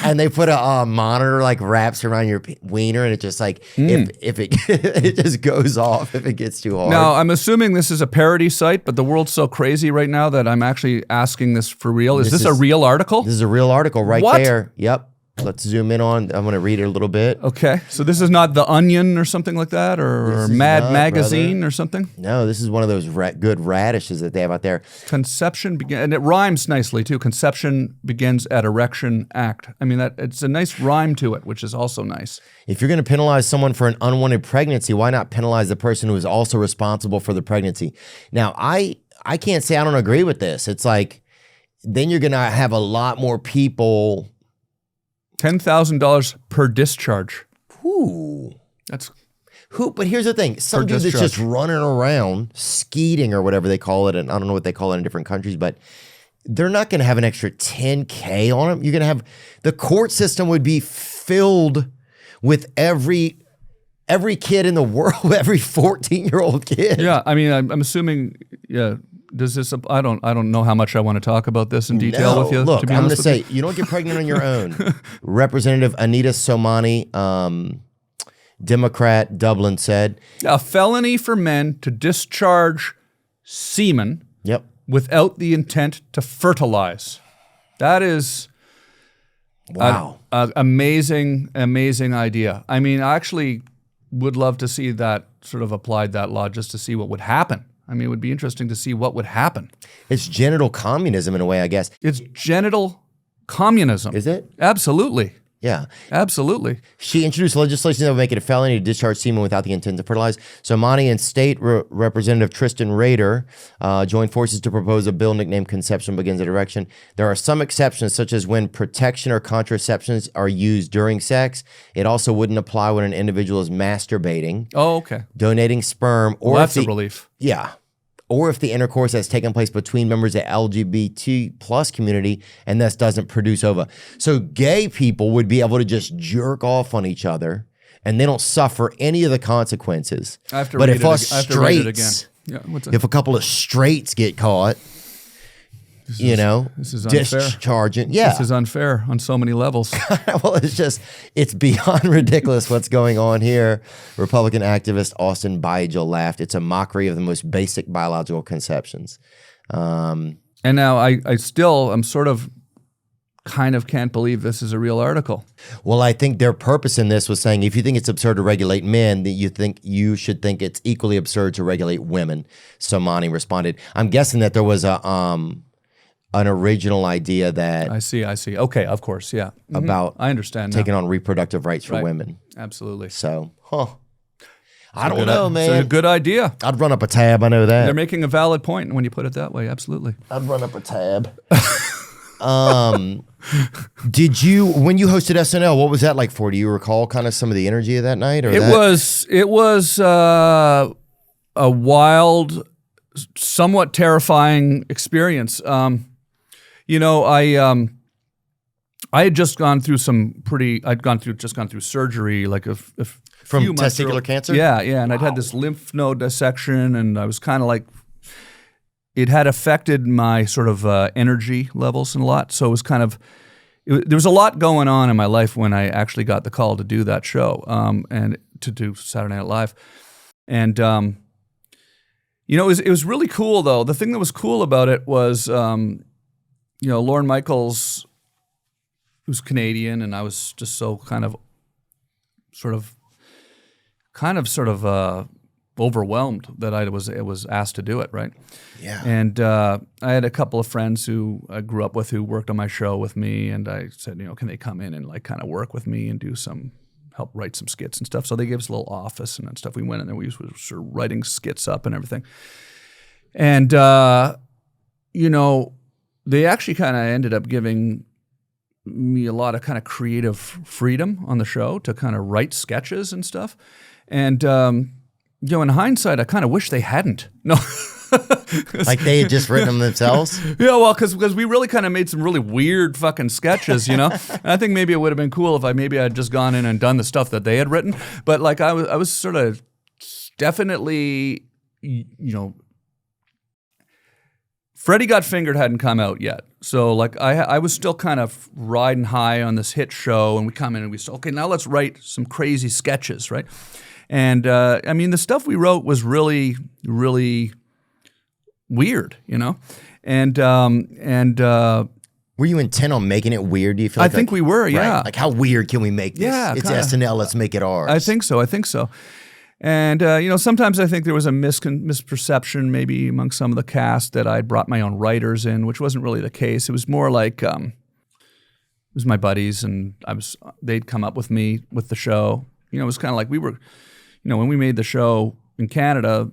And they put a monitor wraps around your wiener, and it just if it it just goes off if it gets too hard. Now, I'm assuming this is a parody site, but the world's so crazy right now that I'm actually asking this for real. Is this a real article? This is a real article right there. Yep. Let's zoom in on. I'm going to read it a little bit. Okay, so this is not The Onion or something like that, or Mad Magazine or something? No, this is one of those good radishes that they have out there. Conception begins, and it rhymes nicely too. Conception begins at erection act. I mean, it's a nice rhyme to it, which is also nice. If you're going to penalize someone for an unwanted pregnancy, why not penalize the person who is also responsible for the pregnancy? Now, I can't say I don't agree with this. It's like, then you're going to have a lot more people. $10,000 per discharge. Ooh. That's But here's the thing. Some dude that's just running around, skeeting or whatever they call it, and I don't know what they call it in different countries, but they're not going to have an extra $10K on them. You're going to have, the court system would be filled with every kid in the world, every 14-year-old kid. Yeah, I mean, I'm assuming, yeah. Does this? I don't know how much I want to talk about this in detail with you. Look, to be I'm going to honest say, you don't get pregnant on your own. Representative Anita Somani, Democrat, Dublin, said, a felony for men to discharge semen "Yep, without the intent to fertilize." That is wow, an amazing idea. I mean, I actually would love to see that sort of applied, that law, just to see what would happen. I mean, it would be interesting to see what would happen. It's genital communism in a way, I guess. It's genital communism. Is it? Absolutely. Yeah. Absolutely. She introduced legislation that would make it a felony to discharge semen without the intent to fertilize. Somani and State Representative Tristan Rader joined forces to propose a bill nicknamed Conception Begins at Erection. There are some exceptions, such as when protection or contraceptions are used during sex. It also wouldn't apply when an individual is masturbating, Oh, okay. donating sperm, or Well, that's a relief. Yeah. Or if the intercourse has taken place between members of the LGBT plus community and thus doesn't produce ova. So gay people would be able to just jerk off on each other and they don't suffer any of the consequences. I have to but read if it us again. I have to read it again. straights, Yeah, what's that? if a couple of straights get caught, This is unfair. discharging. Yeah. This is unfair on so many levels. Well, it's beyond ridiculous what's going on here. Republican activist Austin Baijal laughed. It's a mockery of the most basic biological conceptions. And now I'm sort of kind of can't believe this is a real article. Well, I think their purpose in this was saying, if you think it's absurd to regulate men, that you should think it's equally absurd to regulate women. Somani responded. I'm guessing that there was an original idea that I see. Okay, of course, yeah. about I understand now. taking on reproductive rights for Right. women. Absolutely. So, I don't know, man. It's a good idea. I'd run up a tab. I know that. They're making a valid point when you put it that way. Absolutely. I'd run up a tab. Did you, when you hosted SNL, what was that like for? Do you recall kind of some of the energy of that night? Or It was a wild, somewhat terrifying experience. You know, I had just gone through just gone through surgery, like a From few months testicular early. cancer? Yeah, and I'd had this lymph node dissection, and I was kind of like, it had affected my sort of energy levels a lot. So it was kind of, there was a lot going on in my life when I actually got the call to do that show, and to do Saturday Night Live. And, you know, it was really cool, though. The thing that was cool about it was, you know, Lorne Michaels, who's Canadian, and I was just so kind of overwhelmed that I was asked to do it, right? Yeah. And I had a couple of friends who I grew up with who worked on my show with me, and I said, you know, can they come in and like kind of work with me and help write some skits and stuff? So they gave us a little office and stuff. We went in there, we were sort of writing skits up and everything. And, you know, they actually kind of ended up giving me a lot of kind of creative freedom on the show to kind of write sketches and stuff. And, you know, in hindsight, I kind of wish they hadn't. No. Like they had just written them themselves? Yeah, well, because we really kind of made some really weird fucking sketches, you know? And I think maybe it would have been cool if I had just gone in and done the stuff that they had written. But like I was sort of definitely, you know, Freddy Got Fingered hadn't come out yet. So like I was still kind of riding high on this hit show, and we come in and we say, okay, now let's write some crazy sketches, right? And I mean, the stuff we wrote was really, really weird, you know? And Were you intent on making it weird? Do you feel I like think we were, yeah. Right. Like how weird can we make this? Yeah, it's kinda. SNL. Let's make it ours. I think so. And, sometimes I think there was a misperception maybe among some of the cast that I'd brought my own writers in, which wasn't really the case. It was more like it was my buddies, and they'd come up with me with the show. It was kind of like we were, when we made the show in Canada,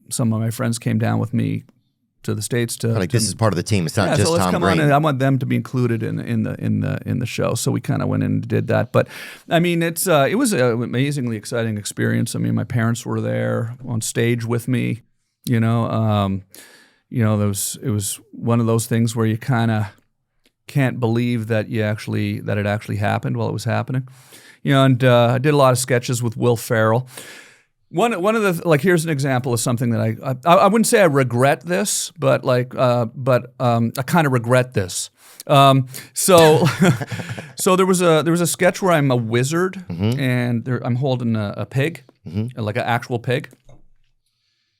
some of my friends came down with me to the States this is part of the team. It's not just so let's Tom come Green. on, and I want them to be included in the show. So we kind of went in and did that. But I mean, it was an amazingly exciting experience. I mean, my parents were there on stage with me. It was one of those things where you kind of can't believe that it actually happened while it was happening. And I did a lot of sketches with Will Ferrell. One of the here's an example of something that I wouldn't say I regret this, but I kind of regret this. So there was a sketch where I'm a wizard and I'm holding a pig, like an actual pig,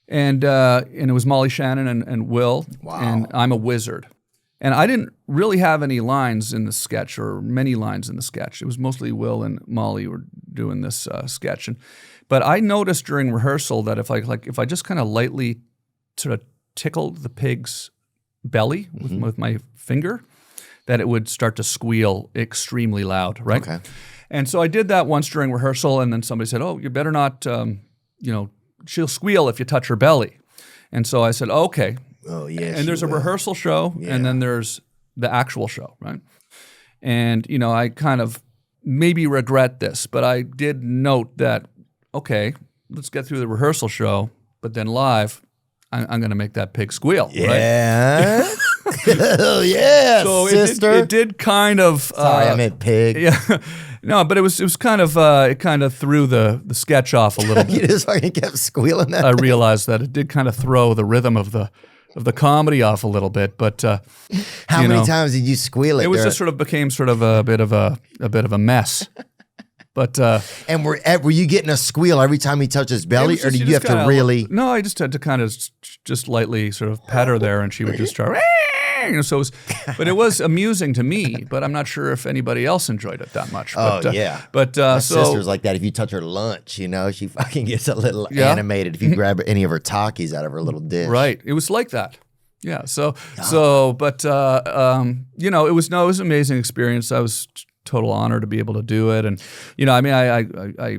and it was Molly Shannon and Will, and I'm a wizard. And I didn't really have any lines in the sketch or many lines in the sketch. It was mostly Will and Molly were doing this sketch. But I noticed during rehearsal that if I just kind of lightly sort of tickled the pig's belly with my finger, that it would start to squeal extremely loud, right? Okay. And so I did that once during rehearsal, and then somebody said, "Oh, you better not, she'll squeal if you touch her belly." And so I said, "Okay." Oh, yeah. And there's a rehearsal show, and then there's the actual show, right? And, I kind of maybe regret this, but I did note that, okay, let's get through the rehearsal show, but then live, I'm going to make that pig squeal, right? Yeah. Hell yeah, So sister. it did kind of... Sorry, I meant pig. Yeah. No, but it was kind of it kind of threw the sketch off a little bit. You just fucking kept squealing that. I realized that it did kind of throw the rhythm of the comedy off a little bit, but how many times did you squeal it? It was just became a bit of a mess. But and were you getting a squeal every time he touched his belly, or did you have to really? No, I just had to kind of just lightly sort of pet her there, and she would just start. But it was amusing to me, but I'm not sure if anybody else enjoyed it that much. But, But my sister's like that. If you touch her lunch, she fucking gets a little animated if you grab any of her Takis out of her little dish. Right. It was like that. Yeah. But it was an amazing experience. I was total honor to be able to do it, and I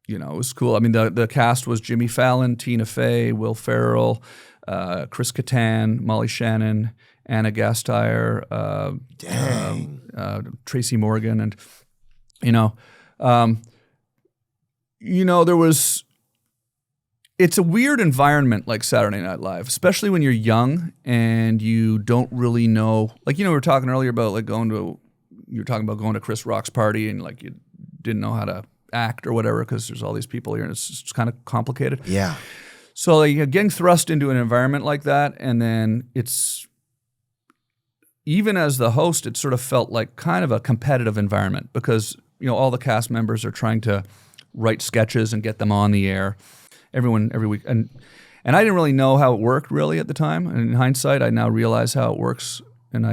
it was cool. I mean, the cast was Jimmy Fallon, Tina Fey, Will Ferrell, Chris Kattan, Molly Shannon, Anna Gasteyer, Tracy Morgan, and there was. It's a weird environment like Saturday Night Live, especially when you're young and you don't really know. We were talking earlier about going to Chris Rock's party and you didn't know how to act or whatever because there's all these people here and it's kind of complicated. Yeah. So getting thrust into an environment like that, and then it's even as the host, it sort of felt like kind of a competitive environment because all the cast members are trying to write sketches and get them on the air. Everyone every week, and I didn't really know how it worked really at the time. And in hindsight, I now realize how it works, and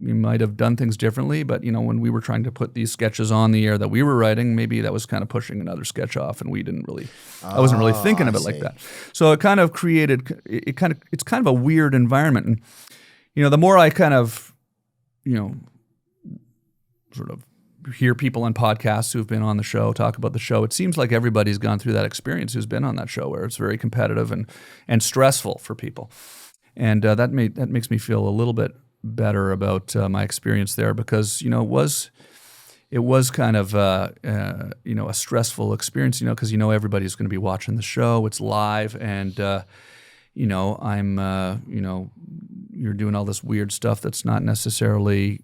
we might have done things differently. But when we were trying to put these sketches on the air that we were writing, maybe that was kind of pushing another sketch off, and we didn't really. I wasn't really thinking of it like that. So it kind of created. It's kind of a weird environment, and the more I kind of, sort of hear people on podcasts who've been on the show talk about the show, it seems like everybody's gone through that experience who's been on that show where it's very competitive and stressful for people. And that makes me feel a little bit better about my experience there because, it was kind of, a stressful experience, because, everybody's going to be watching the show. It's live and, you're doing all this weird stuff that's not necessarily...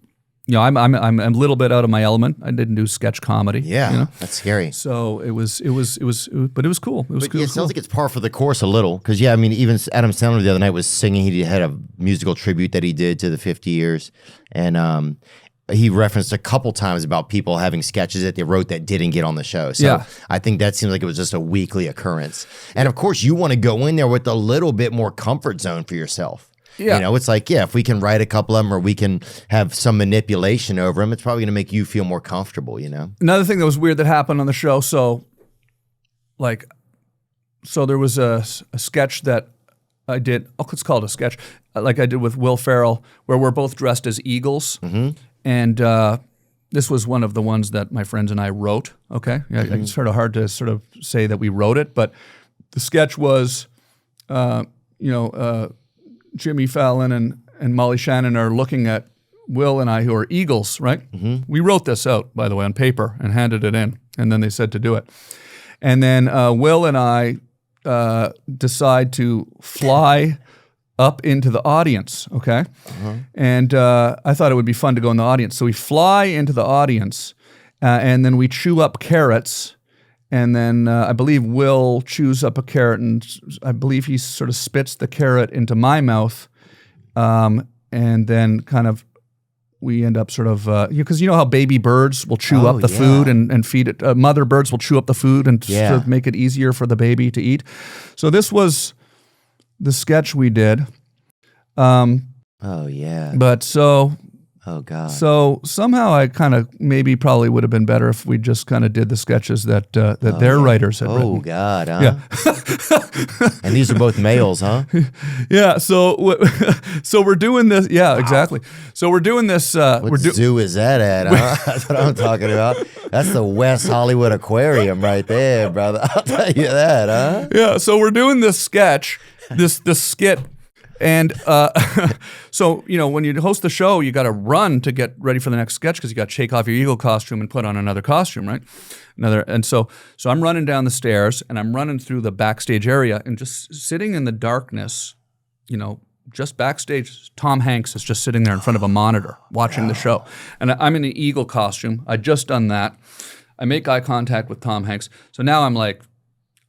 I'm a little bit out of my element. I didn't do sketch comedy. Yeah, that's scary. So it was, but it was cool. It was cool. It sounds like it's par for the course a little, because even Adam Sandler the other night was singing. He had a musical tribute that he did to the 50 years, and he referenced a couple times about people having sketches that they wrote that didn't get on the show. So I think that seems like it was just a weekly occurrence. And of course, you want to go in there with a little bit more comfort zone for yourself. Yeah. You know, it's like, if we can write a couple of them or we can have some manipulation over them, it's probably going to make you feel more comfortable, you know? Another thing that was weird that happened on the show, so there was a sketch that I did, let's call it a sketch, like I did with Will Ferrell, where we're both dressed as eagles. And this was one of the ones that my friends and I wrote, okay? Yeah, it's sort of hard to sort of say that we wrote it, but the sketch was, Jimmy Fallon and Molly Shannon are looking at Will and I, who are eagles, right? We wrote this out, by the way, on paper and handed it in, and then they said to do it. And then Will and I decide to fly up into the audience, okay? And I thought it would be fun to go in the audience. So we fly into the audience, and then we chew up carrots, and then I believe Will chews up a carrot, and I believe he sort of spits the carrot into my mouth, and then kind of we end up sort of, because you know how baby birds will chew up the food and feed it. Mother birds will chew up the food and sort of make it easier for the baby to eat. So this was the sketch we did. But so... Oh, God. So somehow I kind of probably would have been better if we just kind of did the sketches that their writers had written. Oh, God, huh? Yeah. And these are both males, huh? Yeah, so we're doing this. Yeah, exactly. So we're doing this. What zoo is that at, huh? That's what I'm talking about. That's the West Hollywood Aquarium right there, brother. I'll tell you that, huh? Yeah, so we're doing this sketch, this skit. And so, you know, when you host the show, you got to run to get ready for the next sketch because you got to shake off your eagle costume and put on another costume, right? So I'm running down the stairs and I'm running through the backstage area and just sitting in the darkness, you know, just backstage. Tom Hanks is just sitting there in front of a monitor watching the show. And I'm in an eagle costume. I just done that. I make eye contact with Tom Hanks. So now I'm like,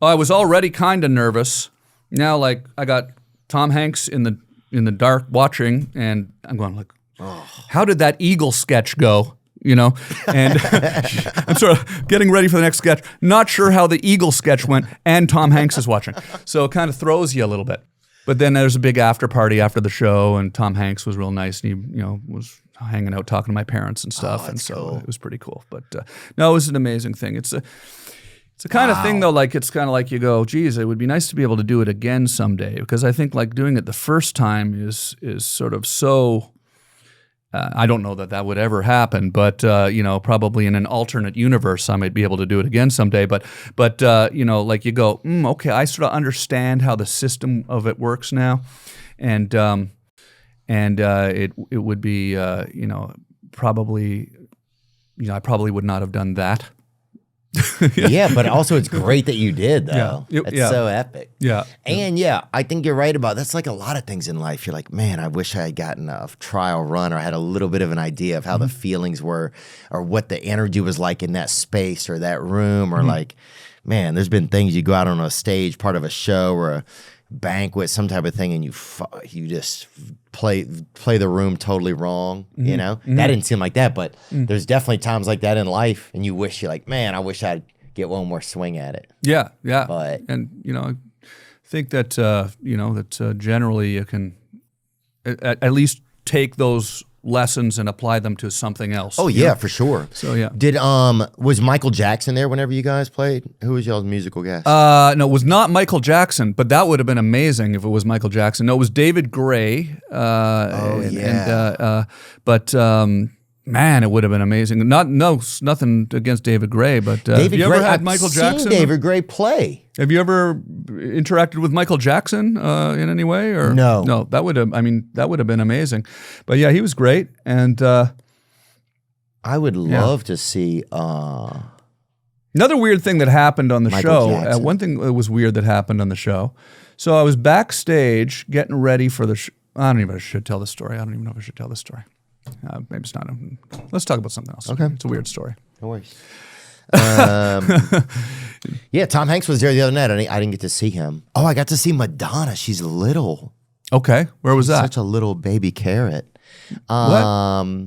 I was already kind of nervous. Now, like, I got Tom Hanks in the dark watching, and I'm going like, how did that eagle sketch go? You know, and I'm sort of getting ready for the next sketch. Not sure how the eagle sketch went, and Tom Hanks is watching, so it kind of throws you a little bit. But then there's a big after party after the show, and Tom Hanks was real nice, and he, was hanging out talking to my parents and stuff, and so cool. It was pretty cool. But no, it was an amazing thing. It's the kind of thing, though, like it's kind of like you go, geez, it would be nice to be able to do it again someday, because I think like doing it the first time is sort of so, I don't know that would ever happen, but, probably in an alternate universe, I might be able to do it again someday. But like you go, okay, I sort of understand how the system of it works now. And it would be, probably, I probably would not have done that. Yeah, but also it's great that you did, though. Yeah. It's so epic. Yeah. And I think you're right about that's like a lot of things in life. You're like, man, I wish I had gotten a trial run or had a little bit of an idea of how the feelings were or what the energy was like in that space or that room or like, man, there's been things you go out on a stage, part of a show or a banquet, some type of thing, and you just play the room totally wrong, you know? That didn't seem like that, but there's definitely times like that in life, and you wish you're like, man, I wish I'd get one more swing at it. Yeah. But I think that generally you can at least take those lessons and apply them to something else. Oh yeah, for sure. So yeah. Did was Michael Jackson there whenever you guys played? Who was y'all's musical guest? No, it was not Michael Jackson, but that would have been amazing if it was Michael Jackson. No, it was David Gray. Man, it would have been amazing. Nothing against David Gray, but have you ever had Michael Jackson? Seen David Gray play. Have you ever interacted with Michael Jackson in any way? Or no, that would have been amazing. But yeah, he was great, and I would love to see. Another weird thing that happened on the show. One thing that was weird that happened on the show. So I was backstage getting ready for the. I don't even know if I should tell this story. I don't even know if I should tell this story. Maybe it's not. Let's talk about something else. Okay. It's a weird story. No worries. Yeah, Tom Hanks was there the other night. I didn't get to see him. Oh, I got to see Madonna. She's little. Okay. Where was that? Such a little baby carrot. What?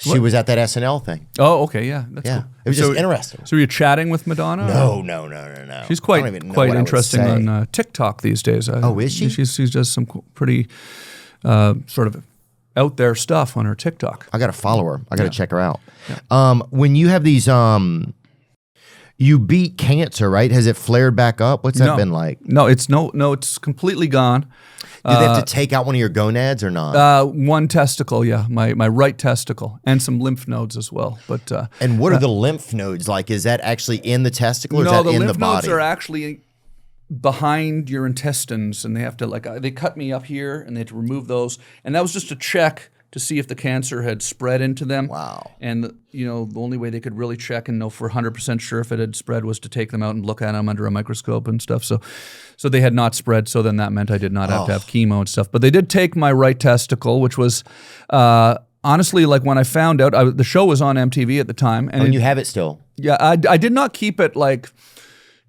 She was at that SNL thing. Oh, okay, yeah, that's Yeah, cool. it was just interesting. So you're chatting with Madonna? No. She's I don't even know quite what I would interesting say. on TikTok these days. Is she? She's does some pretty sort of out there stuff on her TikTok. I got to follow her. I got to check her out. When you have these, you beat cancer, right? Has it flared back up? What's that been like? No, it's completely gone. Did they have to take out one of your gonads or not? One testicle, yeah, my right testicle, and some lymph nodes as well. But and what are the lymph nodes like? Is that actually in the testicle or is no, that the in the lymph body? nodes are actually behind your intestines, and they have to they cut me up here, and they had to remove those, and that was just a check to see if the cancer had spread into them. Wow. And the only way they could really check and know for 100% sure if it had spread was to take them out and look at them under a microscope and stuff. So they had not spread, so then that meant I did not have to have chemo and stuff. But they did take my right testicle, which was honestly, like when I found out, the show was on MTV at the time. And you have it still? Yeah, I did not keep it like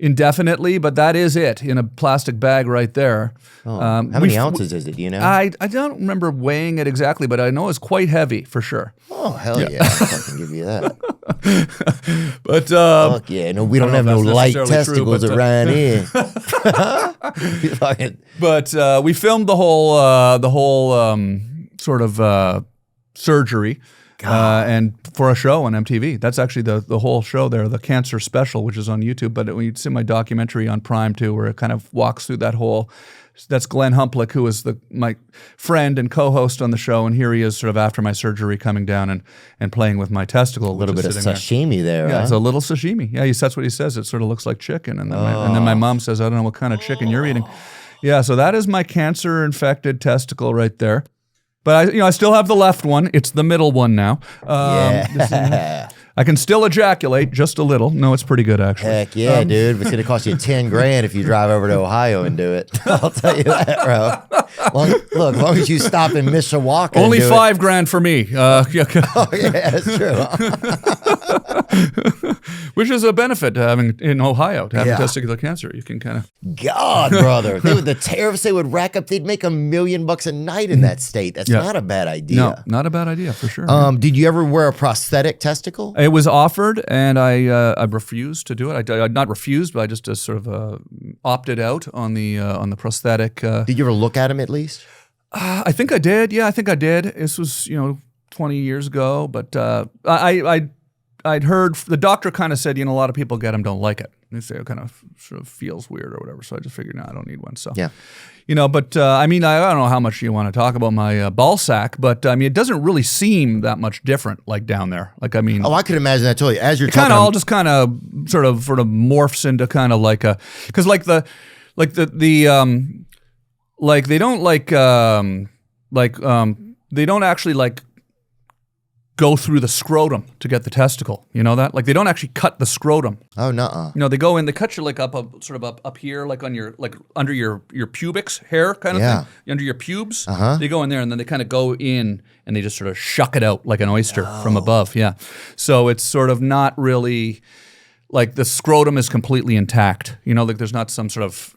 indefinitely, but that is it in a plastic bag right there. How many ounces is it? Do you know? I don't remember weighing it exactly, but I know it's quite heavy for sure. Oh, hell yeah. I can give you that. But fuck yeah. No, we don't have no light testicles around here. But we filmed the whole sort of surgery. And for a show on MTV. That's actually the whole show there, the cancer special, which is on YouTube. But when you see my documentary on Prime too, where it kind of walks through that whole. That's Glenn Humplick, who was my friend and co-host on the show, and here he is, sort of after my surgery, coming down and playing with my testicle. A little bit of sashimi there. Yeah, it's a little sashimi. Yeah, that's what he says. It sort of looks like chicken, and then my mom says, "I don't know what kind of chicken you're eating." Yeah, so that is my cancer-infected testicle right there. But I still have the left one. It's the middle one now. I can still ejaculate just a little. No, it's pretty good actually. Heck yeah, dude! It's gonna cost you $10,000 if you drive over to Ohio and do it. I'll tell you that, bro. As long as you stop in Mishawaka. Only $5,000 for me. Oh yeah, that's true. Which is a benefit to having in Ohio to having testicular cancer. You can kind of God, brother. The tariffs they would rack up, they'd make $1 million a night in that state. That's not a bad idea. No, not a bad idea for sure. Did you ever wear a prosthetic testicle? It was offered, and I refused to do it. I not refused, but I just sort of opted out on the prosthetic. Did you ever look at him at least? I think I did. Yeah, I think I did. This was 20 years ago, but I'd heard the doctor kind of said, a lot of people get them, don't like it. They say it kind of sort of feels weird or whatever. So I just figured, no, I don't need one. So yeah. But I don't know how much you want to talk about my ball sack, but it doesn't really seem that much different, like down there. Like, I could imagine that totally. As you're talking, all just kind of sort of morphs into kind of like because they don't they don't actually go through the scrotum to get the testicle. You know that? Like, they don't actually cut the scrotum. Oh, nuh-uh. They go in, they cut you up here, like on your, under your pubic hair kind of thing, under your pubes. They go in there and then they kind of go in and they just sort of shuck it out like an oyster from above. Yeah. So it's sort of not really, like, the scrotum is completely intact. Like there's not some sort of,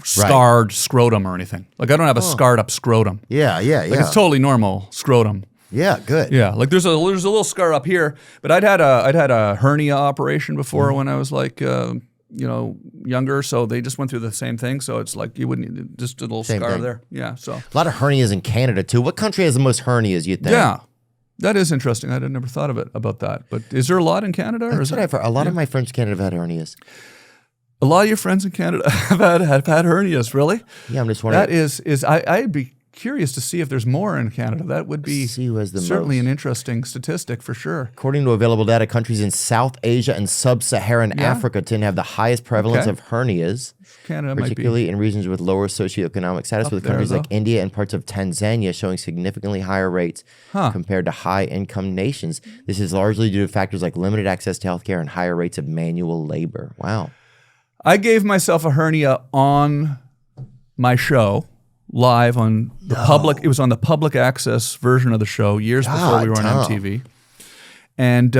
scarred scrotum or anything. Like, I don't have a scarred up scrotum. Yeah. It's totally normal scrotum. Yeah, good. Yeah, like there's a little scar up here, but I'd had a hernia operation before when I was younger, so they just went through the same thing. So it's like you wouldn't just a little same scar thing. there. Yeah, so a lot of hernias in Canada too. What country has the most hernias? You think? Yeah, that is interesting. I'd never thought of it about that. But is there a lot in Canada? Or That's what I've heard. A lot of my friends in Canada have had hernias. A lot of your friends in Canada have had hernias. Really? Yeah, I'm just wondering. That is I'd be curious to see if there's more in Canada. That would be certainly an interesting statistic for sure. According to available data, countries in South Asia and Sub-Saharan Africa tend to have the highest prevalence of hernias, Canada particularly in regions with lower socioeconomic status, with countries like India and parts of Tanzania showing significantly higher rates compared to high-income nations. This is largely due to factors like limited access to healthcare and higher rates of manual labor. Wow. I gave myself a hernia on my show. Live on the public, it was on the public access version of the show years before we were on MTV, and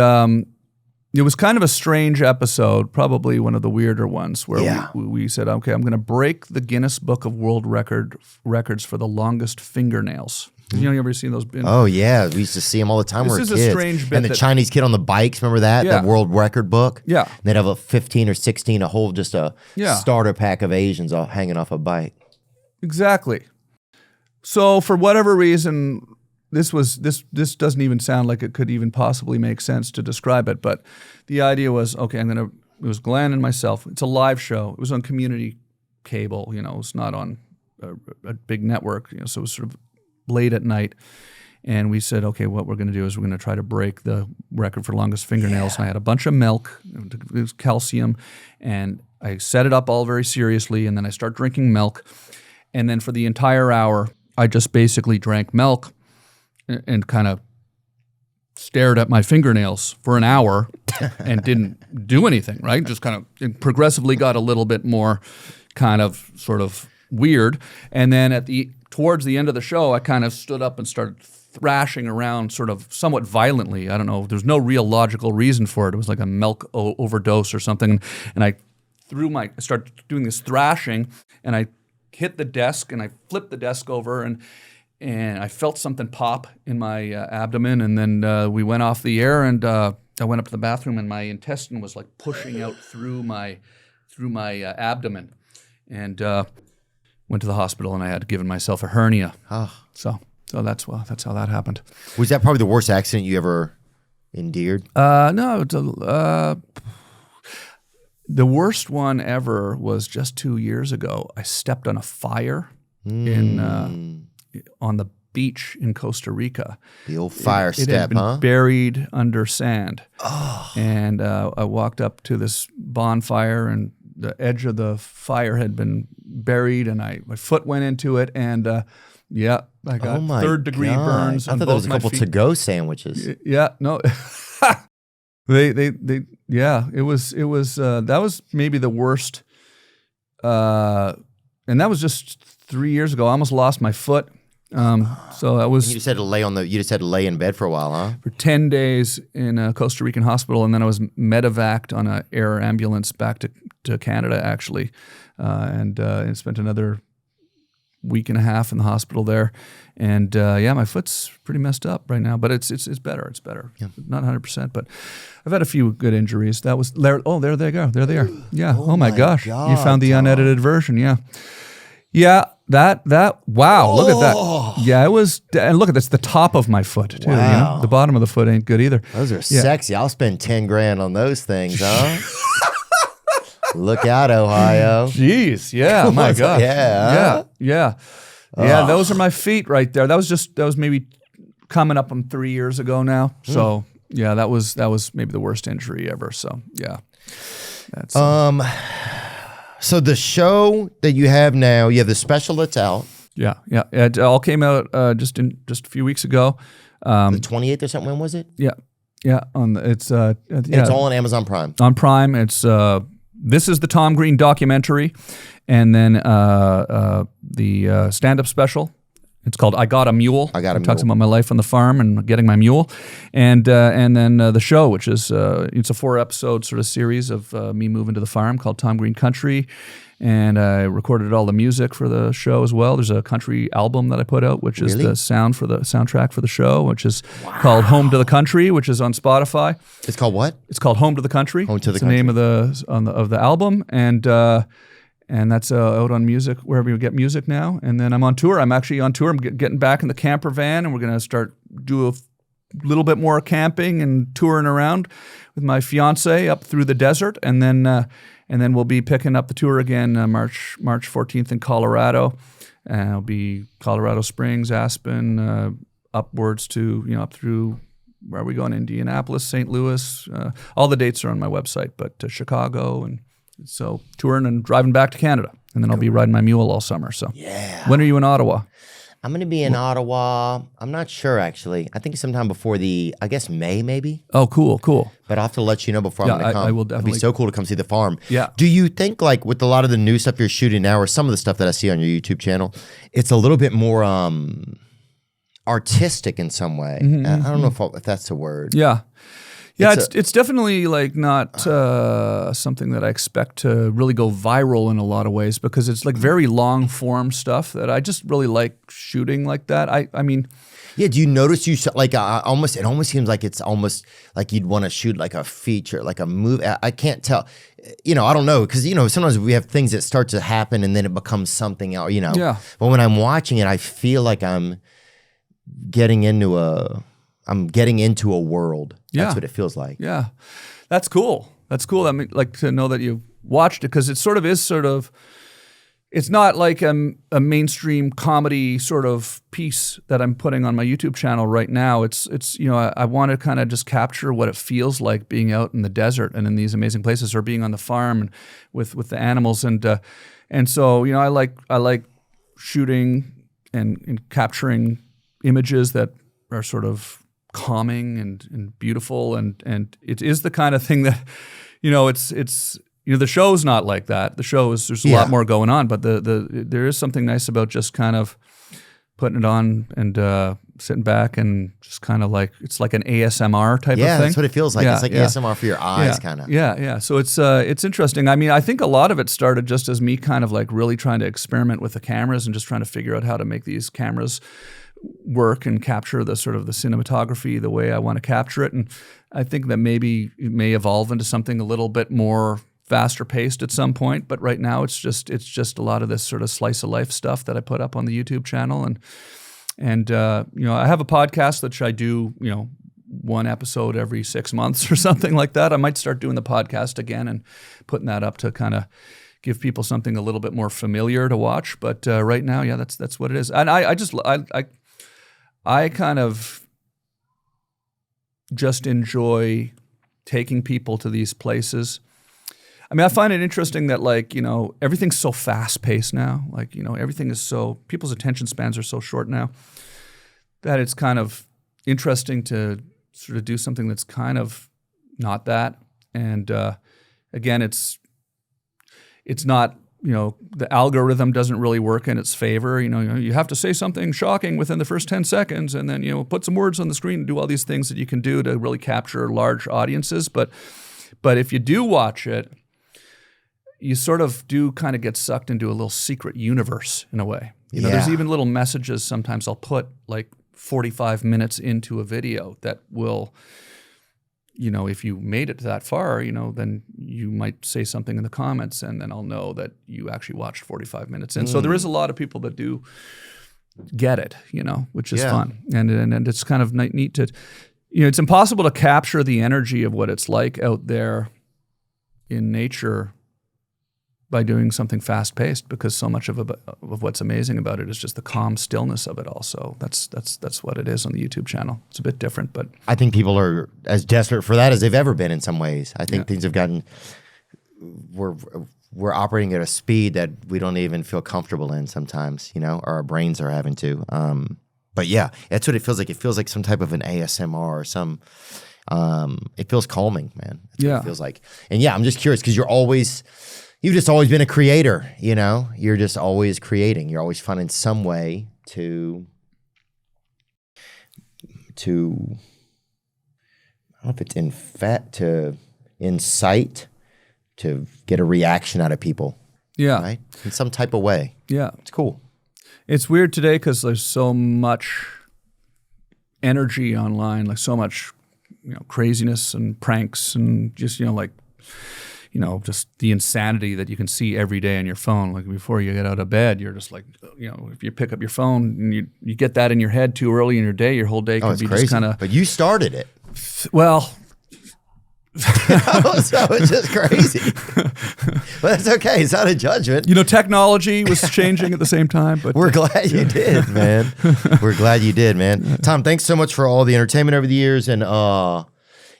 it was kind of a strange episode, probably one of the weirder ones, where Yeah. we said, okay, I'm going to break the Guinness Book of World Records for the longest fingernails. You ever seen those? Oh yeah, we used to see them all the time. This when we is were a kids. strange bit And the that- Chinese kid on the bikes, remember that? Yeah. That world record book? Yeah. And they'd have a 15 or 16, a whole just a Yeah. starter pack of Asians all hanging off a bike. Exactly. So for whatever reason, this doesn't even sound like it could even possibly make sense to describe it. But the idea was, okay, it was Glenn and myself. It's a live show. It was on community cable. You know, it's not on a big network. You know, so it was sort of late at night. And we said, okay, what we're going to do is we're going to try to break the record for longest fingernails. And I had a bunch of milk, it was calcium, and I set it up all very seriously. And then I start drinking milk. And then for the entire hour, I just basically drank milk and kind of stared at my fingernails for an hour and didn't do anything, right? Just kind of it progressively got a little bit more kind of sort of weird. And then towards the end of the show, I kind of stood up and started thrashing around sort of somewhat violently. I don't know. There's no real logical reason for it. It was like a milk overdose or something. And I started doing this thrashing, and I hit the desk, and I flipped the desk over, and I felt something pop in my abdomen, and then we went off the air, and I went up to the bathroom, and my intestine was like pushing out through my abdomen, and went to the hospital, and I had given myself a hernia. Oh. So that's how that happened. Was that probably the worst accident you ever endured? No, the worst one ever was just 2 years ago. I stepped on a fire on the beach in Costa Rica. The old fire It step, had been huh? buried under sand. Oh. And I walked up to this bonfire, and the edge of the fire had been buried, and my foot went into it, and I got Oh my third-degree God. burns I on thought both there was a my couple feet. to-go sandwiches. Yeah, no. It was that was maybe the worst. And that was just 3 years ago. I almost lost my foot. So that was You just had to lay in bed for a while, huh? for 10 days in a Costa Rican hospital, and then I was medevaced on an air ambulance back to Canada, actually, and spent another week and a half in the hospital there. And my foot's pretty messed up right now, but it's better. It's better. Yeah. Not 100%, but I've had a few good injuries. That was there. Oh, there they go. There they are. Yeah. Oh my gosh. God, You found the Tom. unedited version. Yeah. Yeah. That. Wow. Look at that. Yeah. It was. And look at that's the top of my foot too. Wow. You know? The bottom of the foot ain't good either. Those are sexy. I'll spend 10 grand on those things, huh? Look out, Ohio. Jeez. Yeah. My gosh. Yeah. Yeah. Yeah. Those are my feet right there. That was maybe coming up on 3 years ago now. So yeah, that was maybe the worst injury ever. So yeah. That's So the show that you have now, you have the special that's out, yeah. It all came out just a few weeks ago. the 28th or something. When was it? Yeah. It's It's all on Amazon Prime. on Prime. It's this is the Tom Green documentary, and then the stand-up special. It's called "I Got a Mule." I Got a It talks Mule. about my life on the farm and getting my mule, and then the show, which is it's a 4-episode sort of series of me moving to the farm called Tom Green Country, and I recorded all the music for the show as well. There's a country album that I put out, which is Really? the soundtrack for the show, which is called "Home to the Country," which is on Spotify. It's called what? It's called "Home to the Country." Home to the It's the name of the album, and that's out on music wherever you get music now. And then I'm on tour. I'm actually on tour. I'm getting back in the camper van, and we're gonna start do a little bit more camping and touring around with my fiance up through the desert, and then we'll be picking up the tour again March 14th in Colorado, and it'll be Colorado Springs, Aspen, upwards to up through. Where are we going? Indianapolis, St. Louis. All the dates are on my website, but to Chicago, and so touring and driving back to Canada, and then I'll be riding my mule all summer. So Yeah. when are you in Ottawa? I'm going to be in Ottawa. I'm not sure, actually. I think sometime before I guess May, maybe. Oh, cool. But I'll have to let you know before Yeah, I'm going to come. I will It'd definitely- be so cool to come see the farm. Yeah. Do you think, like, with a lot of the new stuff you're shooting now, or some of the stuff that I see on your YouTube channel, it's a little bit more artistic in some way? I don't know if that's the word. Yeah. Yeah, it's definitely like not something that I expect to really go viral in a lot of ways, because it's like very long form stuff that I just really like shooting like that. I mean, yeah. Do you notice like almost? It almost seems like it's almost like you'd want to shoot like a feature, like a movie. I can't tell. I don't know, because sometimes we have things that start to happen and then it becomes something else. Yeah. But when I'm watching it, I feel like I'm getting into a world. That's what it feels like. Yeah, that's cool. That's cool. I mean, like, to know that you watched it, because it sort of is it's not like a mainstream comedy sort of piece that I'm putting on my YouTube channel right now. It's I want to kind of just capture what it feels like being out in the desert and in these amazing places, or being on the farm and with the animals, and so I like shooting and capturing images that are sort of calming and beautiful, and it is the kind of thing that it's the show's not like that. The show is, there's a lot more going on, but there is something nice about just kind of putting it on and sitting back and just kind of like, it's like an ASMR type of thing. Yeah, that's what it feels like. It's like ASMR for your eyes, kind of. Yeah. So it's interesting. I mean, I think a lot of it started just as me kind of like really trying to experiment with the cameras and just trying to figure out how to make these cameras work and capture the sort of the cinematography the way I want to capture it. And I think that maybe it may evolve into something a little bit more faster paced at some point, but right now it's just a lot of this sort of slice of life stuff that I put up on the YouTube channel, and I have a podcast that I do one episode every 6 months or something like that. I might start doing the podcast again and putting that up to kind of give people something a little bit more familiar to watch. But right now, that's what it is. And I kind of just enjoy taking people to these places. I mean, I find it interesting that everything's so fast paced now. Like, everything is people's attention spans are so short now that it's kind of interesting to sort of do something that's kind of not that. And again, it's not, the algorithm doesn't really work in its favor. You have to say something shocking within the first 10 seconds and then, put some words on the screen and do all these things that you can do to really capture large audiences. But if you do watch it, you sort of do kind of get sucked into a little secret universe in a way. There's even little messages sometimes I'll put like 45 minutes into a video that will, if you made it that far, then you might say something in the comments and then I'll know that you actually watched 45 minutes in. So there is a lot of people that do get it, which is fun. And it's kind of neat to, it's impossible to capture the energy of what it's like out there in nature by doing something fast-paced, because so much of what's amazing about it is just the calm stillness of it all. So that's what it is on the YouTube channel. It's a bit different, but I think people are as desperate for that as they've ever been in some ways. I think things have gotten, we're operating at a speed that we don't even feel comfortable in sometimes, or our brains are having to. But yeah, that's what it feels like. It feels like some type of an ASMR or some, it feels calming, man. That's what it feels like. And yeah, I'm just curious, because you've just always been a creator, You're just always creating. You're always finding some way to I don't know if it's to incite, to get a reaction out of people. Yeah. Right? In some type of way. Yeah. It's cool. It's weird today because there's so much energy online, like so much, craziness and pranks and just, just the insanity that you can see every day on your phone. Like before you get out of bed, you're just like, if you pick up your phone and you get that in your head too early in your day, your whole day can be crazy. Just kind of. But you started it. Well. So it's just crazy. But it's okay. It's not a judgment. Technology was changing at the same time. But we're glad you did, man. We're glad you did, man. Tom, thanks so much for all the entertainment over the years. And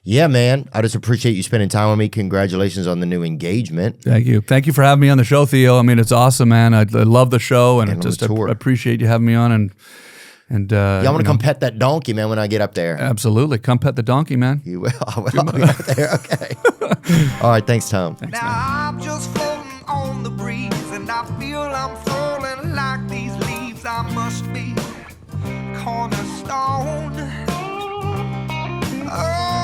yeah, man, I just appreciate you spending time with me. Congratulations on the new engagement. Thank you. Thank you for having me on the show, Theo. I mean, it's awesome, man. I love the show, and just appreciate you having me on. And yeah, I'm gonna come pet that donkey, man, when I get up there. Absolutely, come pet the donkey, man. You will. I will. I'll be up there. Okay. All right. Thanks, Tom. Thanks, now man. I'm just floating on the breeze, and I feel I'm falling like these leaves. I must be cornerstone. Oh.